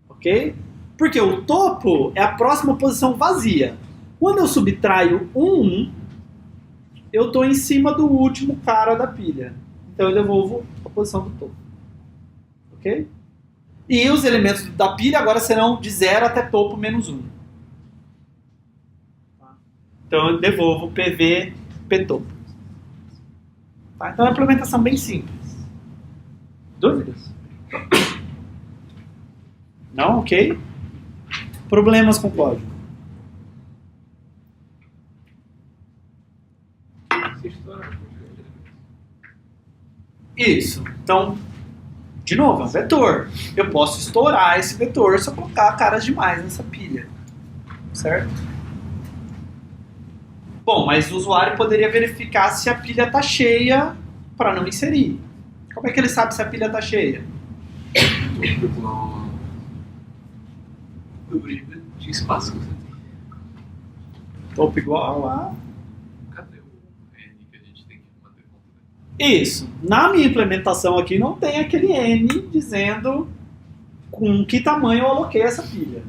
Ok? Porque o topo é a próxima posição vazia. Quando eu subtraio 1, eu estou em cima do último cara da pilha. Então eu devolvo a posição do topo. Ok? E os elementos da pilha agora serão de 0 até topo menos 1. Então eu devolvo PV, P topo. Tá? Então é uma implementação bem simples. Dúvidas? Não? Ok? Problemas com o código? Se estourar, Isso. Então, de novo, é um vetor. Eu posso estourar esse vetor se eu colocar caras demais nessa pilha. Certo? Bom, mas o usuário poderia verificar se a pilha está cheia para não inserir. Como é que ele sabe se a pilha está cheia? o número de espaço que você tem. Topo igual a... Cadê o N que a gente tem que manter conta dele? Isso. Na minha implementação aqui não tem aquele N dizendo com que tamanho eu aloquei essa pilha.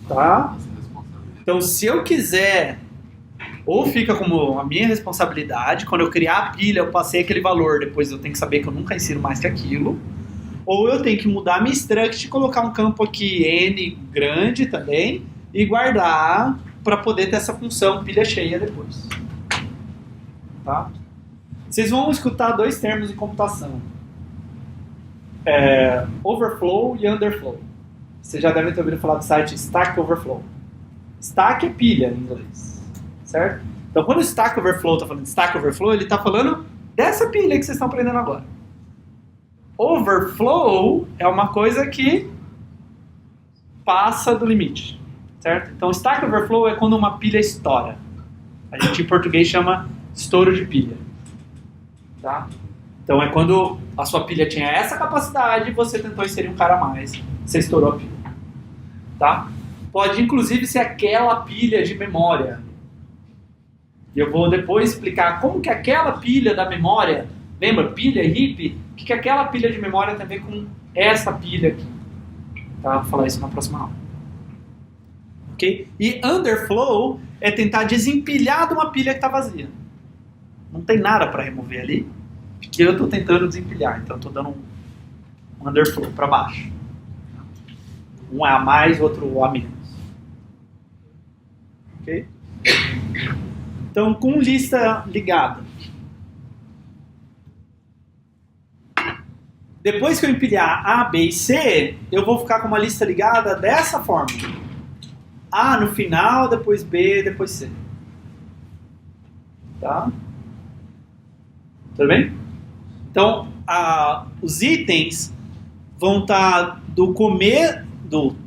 Tá? Nossa responsabilidade. Então, se eu quiser, ou fica como a minha responsabilidade, quando eu criar a pilha, eu passei aquele valor, depois eu tenho que saber que eu nunca ensino mais que aquilo, ou eu tenho que mudar minha struct e colocar um campo aqui N grande também, e guardar para poder ter essa função pilha cheia depois. Tá? Vocês vão escutar dois termos em computação. Overflow e underflow. Vocês já devem ter ouvido falar do site Stack Overflow. Stack é pilha em inglês, certo? Então, quando o Stack Overflow está falando de Stack Overflow, ele está falando dessa pilha que vocês estão aprendendo agora. Overflow é uma coisa que passa do limite, certo? Então, Stack Overflow é quando uma pilha estoura. A gente em português chama estouro de pilha. Tá? Então, é quando a sua pilha tinha essa capacidade e você tentou inserir um cara a mais, você estourou a pilha. Tá? Pode, inclusive, ser aquela pilha de memória. E eu vou depois explicar como que aquela pilha da memória, lembra, pilha e heap, o que aquela pilha de memória tem a ver com essa pilha aqui. Tá? Vou falar isso na próxima aula. Ok? E underflow é tentar desempilhar de uma pilha que está vazia. Não tem nada para remover ali, porque eu estou tentando desempilhar, então estou dando um underflow para baixo. Um é a mais, outro a menos. Ok? Então, com lista ligada. Depois que eu empilhar A, B e C, eu vou ficar com uma lista ligada dessa forma. A no final, depois B, depois C. Tá? Tudo bem? Então, os itens vão estar do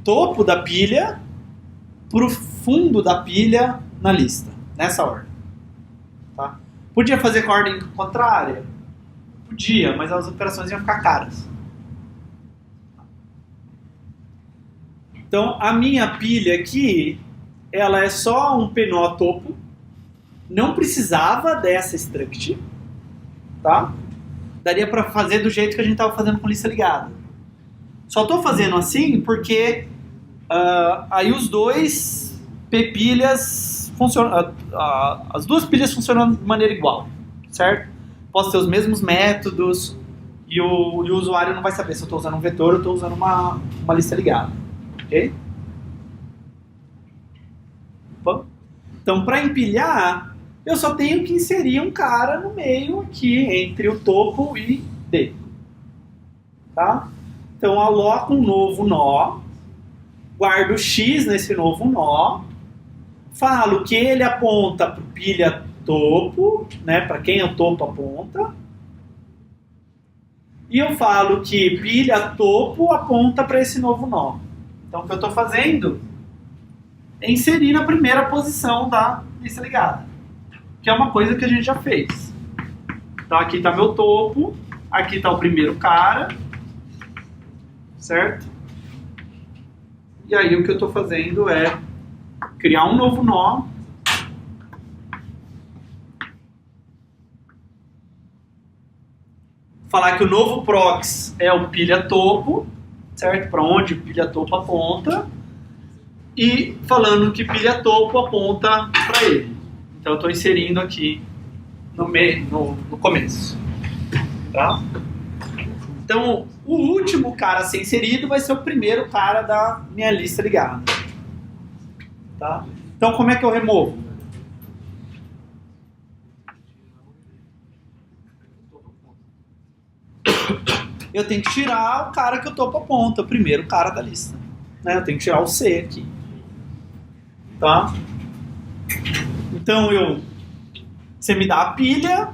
topo da pilha para o fundo da pilha na lista, nessa ordem. Tá? Podia fazer com a ordem contrária? Podia, mas as operações iam ficar caras. Então, a minha pilha aqui, ela é só um PNO topo, não precisava dessa struct, tá? Daria para fazer do jeito que a gente estava fazendo com lista ligada. Só estou fazendo assim porque aí os dois pilhas funcionam, as duas pilhas funcionam de maneira igual, certo? Posso ter os mesmos métodos e o usuário não vai saber se eu estou usando um vetor ou estou usando uma lista ligada, ok? Bom, então, para empilhar, eu só tenho que inserir um cara no meio aqui, entre o topo e D. Tá? Então, eu aloco um novo nó, guardo X nesse novo nó, falo que ele aponta para o pilha topo, né, para quem o topo aponta, e eu falo que pilha topo aponta para esse novo nó. Então, o que eu estou fazendo é inserir na primeira posição da lista ligada, que é uma coisa que a gente já fez. Então, aqui está meu topo, aqui está o primeiro cara, certo? E aí o que eu estou fazendo é criar um novo nó, falar que o novo prox é o pilha topo, certo? Para onde o pilha topo aponta, e falando que pilha topo aponta para ele. Então eu estou inserindo aqui no começo. Tá? Então o último cara a ser inserido vai ser o primeiro cara da minha lista ligada. Tá? Então como é que eu removo? eu tenho que tirar o cara que o topo aponta, o primeiro cara da lista. Né? Eu tenho que tirar o C aqui. Tá? Então você me dá a pilha,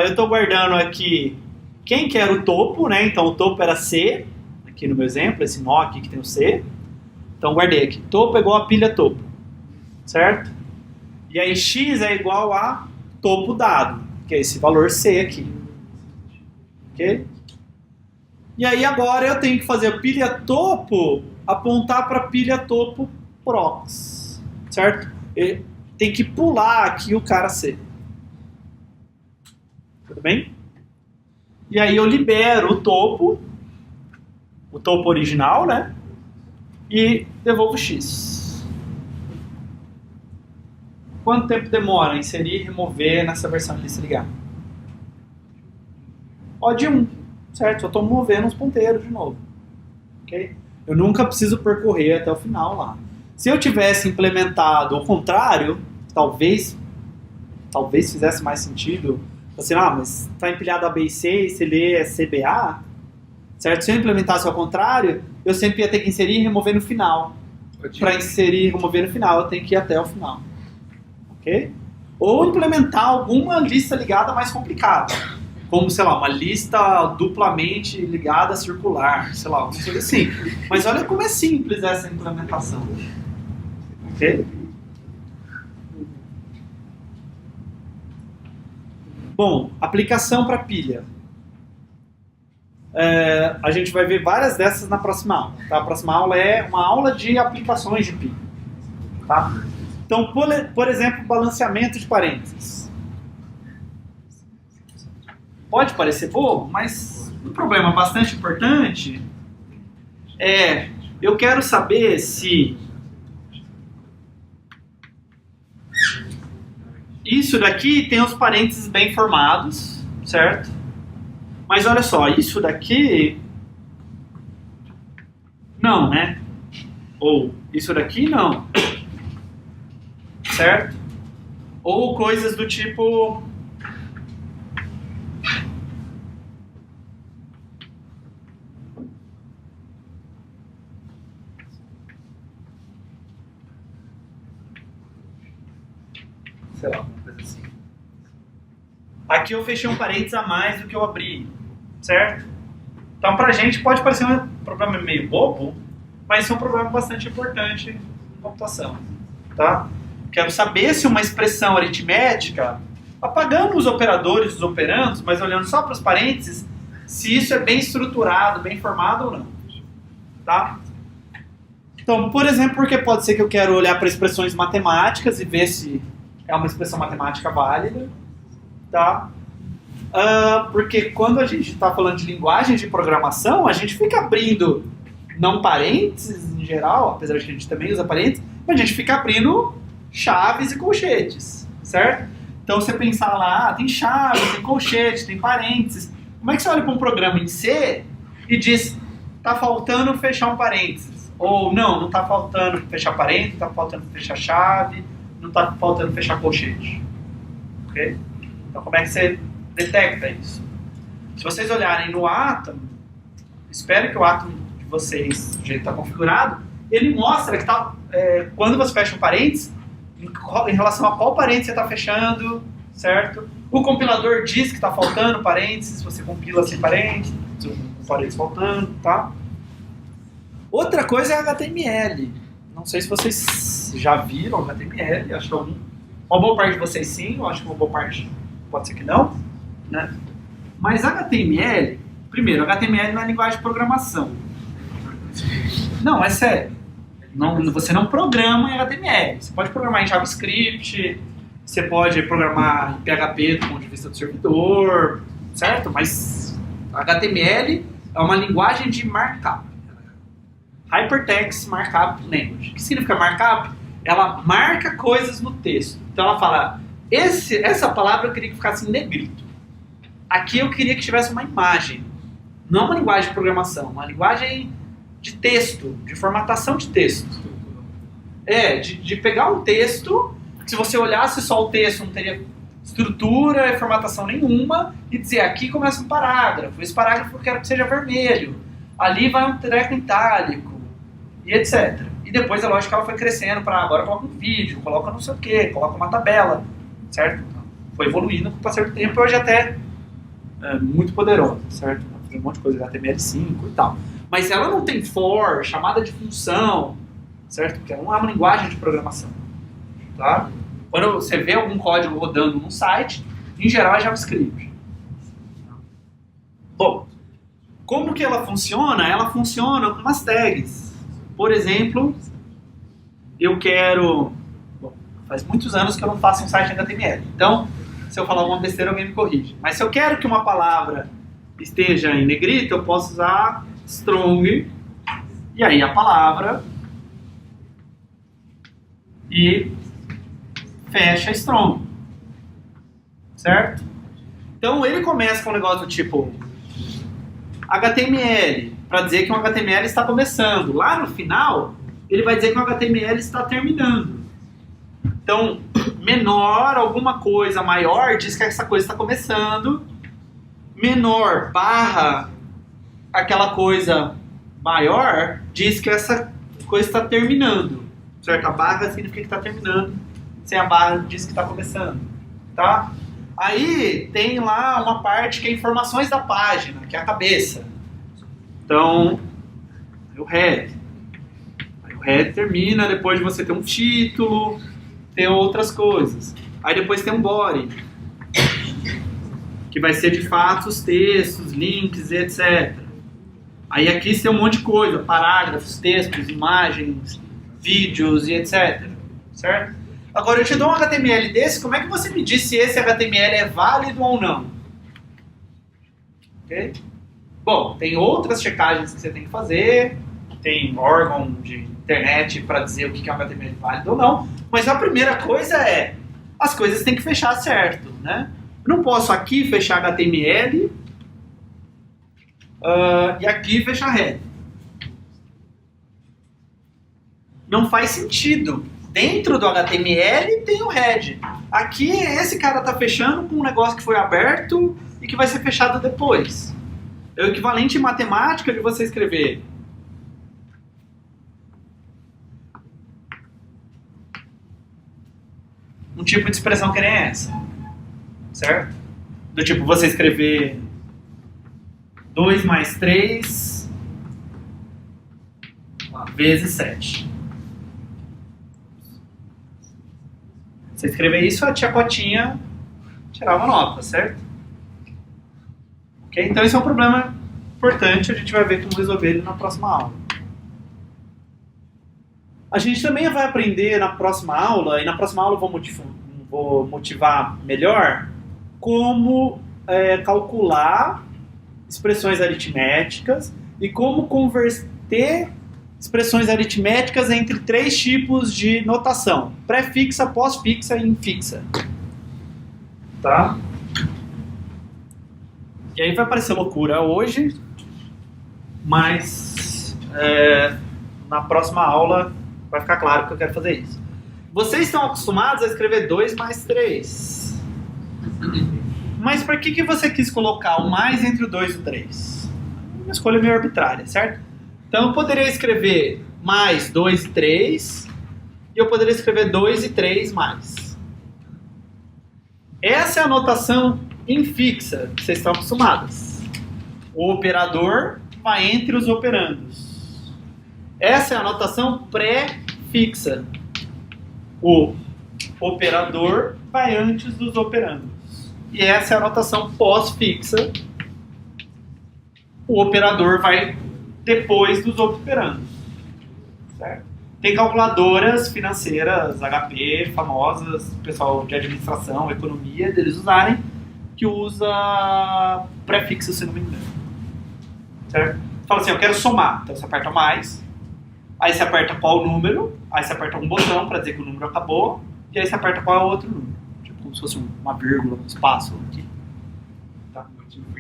eu estou guardando aqui quem que era o topo, né? Então o topo era C, aqui no meu exemplo, esse nó aqui que tem o C. Então guardei aqui, topo é igual a pilha topo, certo? E aí X é igual a topo dado, que é esse valor C aqui. Ok? E aí agora eu tenho que fazer a pilha topo apontar para a pilha topo prox, certo? Tem que pular aqui o cara C. Tudo bem? E aí eu libero o topo original, né? E devolvo X. Quanto tempo demora inserir e remover nessa versão de lista ligada? De 1, certo? Eu estou movendo os ponteiros de novo. Ok? Eu nunca preciso percorrer até o final lá. Se eu tivesse implementado o contrário, talvez fizesse mais sentido. Assim, mas está empilhado A, B e C e se lê é CBA, certo? Se eu implementasse ao contrário, eu sempre ia ter que inserir e remover no final. Para inserir e remover no final, eu tenho que ir até o final. Ok? Ou implementar alguma lista ligada mais complicada. Como, sei lá, uma lista duplamente ligada circular, sei lá, alguma coisa assim. Mas olha como é simples essa implementação. Ok? Bom, aplicação para pilha. A gente vai ver várias dessas na próxima aula. Tá? A próxima aula é uma aula de aplicações de pilha. Tá? Então, por exemplo, balanceamento de parênteses. Pode parecer bobo, mas um problema bastante importante é eu quero saber se isso daqui tem os parênteses bem formados, certo? Mas olha só, isso daqui não, né? Ou isso daqui não, certo? Ou coisas do tipo sei lá, uma coisa assim. Aqui eu fechei um parênteses a mais do que eu abri, certo? Então pra gente pode parecer um problema meio bobo, mas isso é um problema bastante importante em computação, tá? Quero saber se uma expressão aritmética, apagando os operadores, os operandos, mas olhando só para os parênteses, se isso é bem estruturado, bem formado ou não, tá? Então, por exemplo, porque pode ser que eu quero olhar para expressões matemáticas e ver se é uma expressão matemática válida, tá? Porque quando a gente está falando de linguagem de programação, a gente fica abrindo, não parênteses em geral, apesar de que a gente também usa parênteses, mas a gente fica abrindo chaves e colchetes, certo? Então você pensar lá, tem chaves, tem colchete, tem parênteses. Como é que você olha para um programa em C e diz, tá faltando fechar um parênteses? Ou não está faltando fechar parênteses, está faltando fechar chave, não está faltando fechar colchete. Ok? Então como é que você detecta isso? Se vocês olharem no Atom, espero que o Atom de vocês, do jeito que está configurado, ele mostra que quando você fecha um parênteses, em relação a qual parênteses você está fechando, certo? O compilador diz que está faltando parênteses, você compila sem parênteses, com parênteses faltando, tá? Outra coisa é HTML. Não sei se vocês já viram HTML, acho que uma boa parte de vocês sim, eu acho que uma boa parte pode ser que não, né? Mas HTML, primeiro, HTML não é linguagem de programação. Não, é sério. Você não programa em HTML. Você pode programar em JavaScript, você pode programar em PHP do ponto de vista do servidor, certo? Mas HTML é uma linguagem de markup. Hypertext Markup Language. O que significa markup? Ela marca coisas no texto. Então ela fala, essa palavra eu queria que ficasse em negrito. Aqui eu queria que tivesse uma imagem. Não é uma linguagem de programação, uma linguagem de texto, de formatação de texto. De pegar um texto, que se você olhasse só o texto não teria estrutura e formatação nenhuma e dizer, aqui começa um parágrafo, esse parágrafo eu quero que seja vermelho, ali vai um treco itálico, e etc. E depois é lógico que ela foi crescendo para agora coloca um vídeo, coloca não sei o que, coloca uma tabela, certo? Foi evoluindo com o passar do tempo e hoje até é muito poderosa, certo? Fazer um monte de coisa, HTML5 e tal. Mas ela não tem for, chamada de função, certo? Porque ela não é uma linguagem de programação, tá? Quando você vê algum código rodando num site, em geral é JavaScript. Bom, como que ela funciona? Ela funciona com umas tags. Por exemplo, eu quero... Bom, faz muitos anos que eu não faço um site em HTML. Então, se eu falar alguma besteira, alguém me corrige. Mas se eu quero que uma palavra esteja em negrito, eu posso usar strong, e aí a palavra, e fecha strong. Certo? Então, ele começa com um negócio do tipo HTML, para dizer que um HTML está começando. Lá no final, ele vai dizer que um HTML está terminando. Então, menor, alguma coisa maior, diz que essa coisa está começando. Menor, barra, aquela coisa maior, diz que essa coisa está terminando. Certo? A barra significa que está terminando. Sem a barra, diz que está começando. Tá? Aí, tem lá uma parte que é informações da página, que é a cabeça. Então, o head. Aí o head termina depois de você ter um título, ter outras coisas. Aí depois tem um body, que vai ser de fato os textos, links, etc. Aí aqui você tem um monte de coisa, parágrafos, textos, imagens, vídeos e etc. Certo? Agora eu te dou um HTML desse, como é que você me diz se esse HTML é válido ou não? Ok? Bom, tem outras checagens que você tem que fazer, tem órgão de internet para dizer o que é um HTML válido ou não, mas a primeira coisa é, as coisas têm que fechar certo, né? Eu não posso aqui fechar HTML e aqui fechar head. Não faz sentido. Dentro do HTML tem o head. Aqui esse cara está fechando com um negócio que foi aberto e que vai ser fechado depois. É o equivalente em matemática de você escrever um tipo de expressão que nem essa. Certo? Do tipo você escrever 2 mais 3 vezes 7. Você escrever isso, a tia Cotinha tirava nota, certo? Okay? Então esse é um problema importante, a gente vai ver como resolver ele na próxima aula. A gente também vai aprender na próxima aula, e na próxima aula eu vou motivar melhor, como calcular expressões aritméticas e como converter expressões aritméticas entre 3 tipos de notação: pré-fixa, pós-fixa e infixa. Tá? E aí vai parecer loucura hoje, mas na próxima aula vai ficar claro que eu quero fazer isso. Vocês estão acostumados a escrever 2 mais 3. Mas por que você quis colocar o mais entre o 2 e o 3? Uma escolha meio arbitrária, certo? Então eu poderia escrever mais 2 e 3, e eu poderia escrever 2 e 3 mais. Essa é a notação infixa que vocês estão acostumados. O operador vai entre os operandos. Essa é a notação pré-fixa. O operador vai antes dos operandos. E essa é a notação pós-fixa. O operador vai depois dos operandos. Certo? Tem calculadoras financeiras, HP, famosas, pessoal de administração, economia, deles usarem, que usa prefixo, se não me engano. Certo? Fala assim, eu quero somar. Então você aperta mais, aí você aperta qual número, aí você aperta um botão para dizer que o número acabou, e aí você aperta qual é o outro número. Tipo, como se fosse uma vírgula, um espaço aqui. Tá?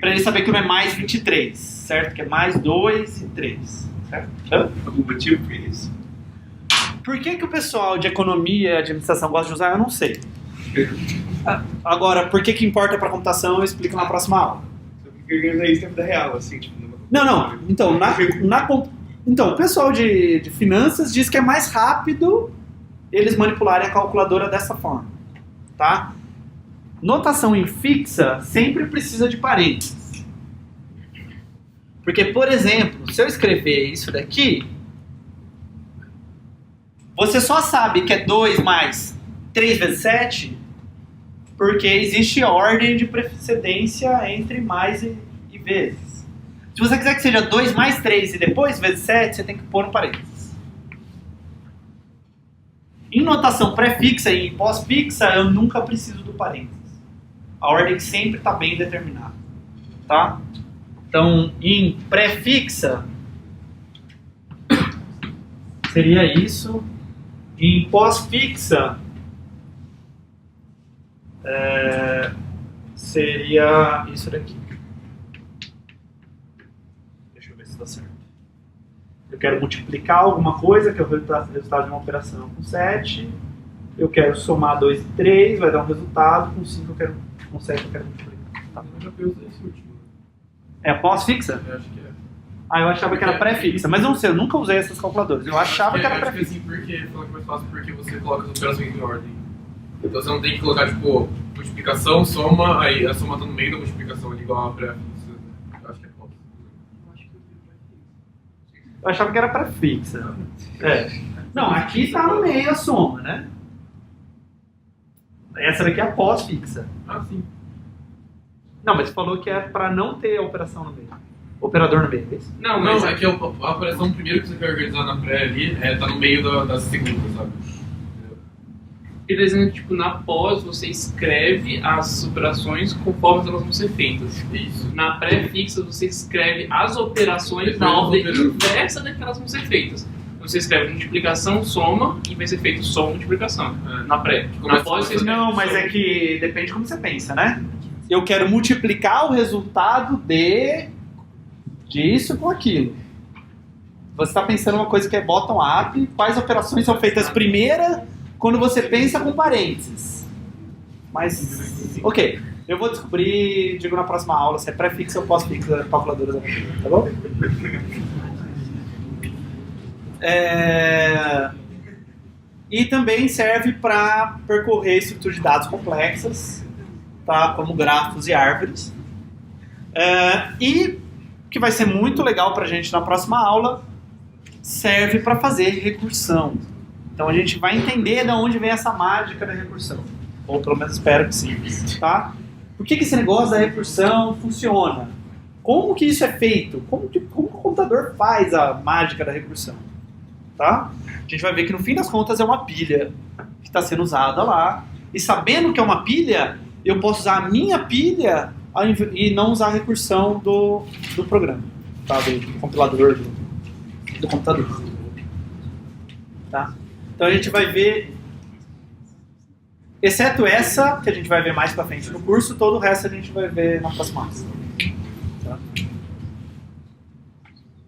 Para ele saber que não é mais 23, certo? Que é mais 2 e 3. Certo? Algum motivo para isso? Por que o pessoal de economia e administração gosta de usar? Eu não sei. Agora, por que importa para computação, eu explico na próxima aula. Eu queria usar isso na vida real, assim, tipo, numa... Não. Então, o pessoal de finanças diz que é mais rápido eles manipularem a calculadora dessa forma, tá? Notação em fixa sempre precisa de parênteses. Porque, por exemplo, se eu escrever isso daqui, você só sabe que é 2 mais 3 vezes 7 porque existe ordem de precedência entre mais e vezes. Se você quiser que seja 2 mais 3 e depois vezes 7, você tem que pôr um parênteses. Em notação pré-fixa e em pós-fixa, eu nunca preciso do parênteses. A ordem sempre está bem determinada. Tá? Então, em pré-fixa, seria isso. Em pós-fixa, seria isso daqui. Deixa eu ver se está certo. Eu quero multiplicar alguma coisa, que é o resultado de uma operação com 7. Eu quero somar 2 e 3, vai dar um resultado. Com 5 com 7 eu quero multiplicar. Tá? Eu já usei esse último. É pós-fixa? Eu acho que é. Eu achava que era pré-fixa, mas não sei, eu nunca usei essas calculadoras. Eu achava que era pré-fixa. Assim, porque falou que é mais fácil porque você coloca as operações em ordem. Então você não tem que colocar, tipo, multiplicação, soma, aí a soma tá no meio da multiplicação ali, igual a pré-fixa. Eu acho que é pós. Eu achava que era pré-fixa. Não, aqui tá no meio a soma, né? Essa daqui é a pós-fixa. Ah, sim. Não, mas você falou que é pra não ter a operação no meio. Operador no meio, é isso? Não, mas é que a operação primeiro que você quer organizar na pré ali, tá no meio da segunda, sabe? Ele tá dizendo que, tipo, na pós você escreve as operações conforme elas vão ser feitas. Isso. Na pré-fixa você escreve as operações na ordem inversa da que elas vão ser feitas. Então você escreve multiplicação, soma, e vai ser feito só multiplicação. Na pré. Na pós você escreve Não, mas é que depende de como você pensa, né? Eu quero multiplicar o resultado disso com aquilo. Você está pensando uma coisa que é bottom-up, quais operações são feitas primeiro quando você pensa com parênteses. Mas, ok, eu vou descobrir, digo na próxima aula, se é pré-fixa ou pós-fixa calculadoras, tá bom? E também serve para percorrer estruturas de dados complexas, tá? Como grafos e árvores. E que vai ser muito legal para a gente na próxima aula, serve para fazer recursão. Então a gente vai entender de onde vem essa mágica da recursão. Ou pelo menos espero que sim. Tá? Por que esse negócio da recursão funciona? Como que isso é feito? Como que o computador faz a mágica da recursão? Tá? A gente vai ver que no fim das contas é uma pilha que está sendo usada lá. E sabendo que é uma pilha, eu posso usar a minha pilha e não usar a recursão do programa, tá? Do compilador do computador. Tá? Então a gente vai ver, exceto essa, que a gente vai ver mais pra frente no curso, todo o resto a gente vai ver na próxima aula. Tá?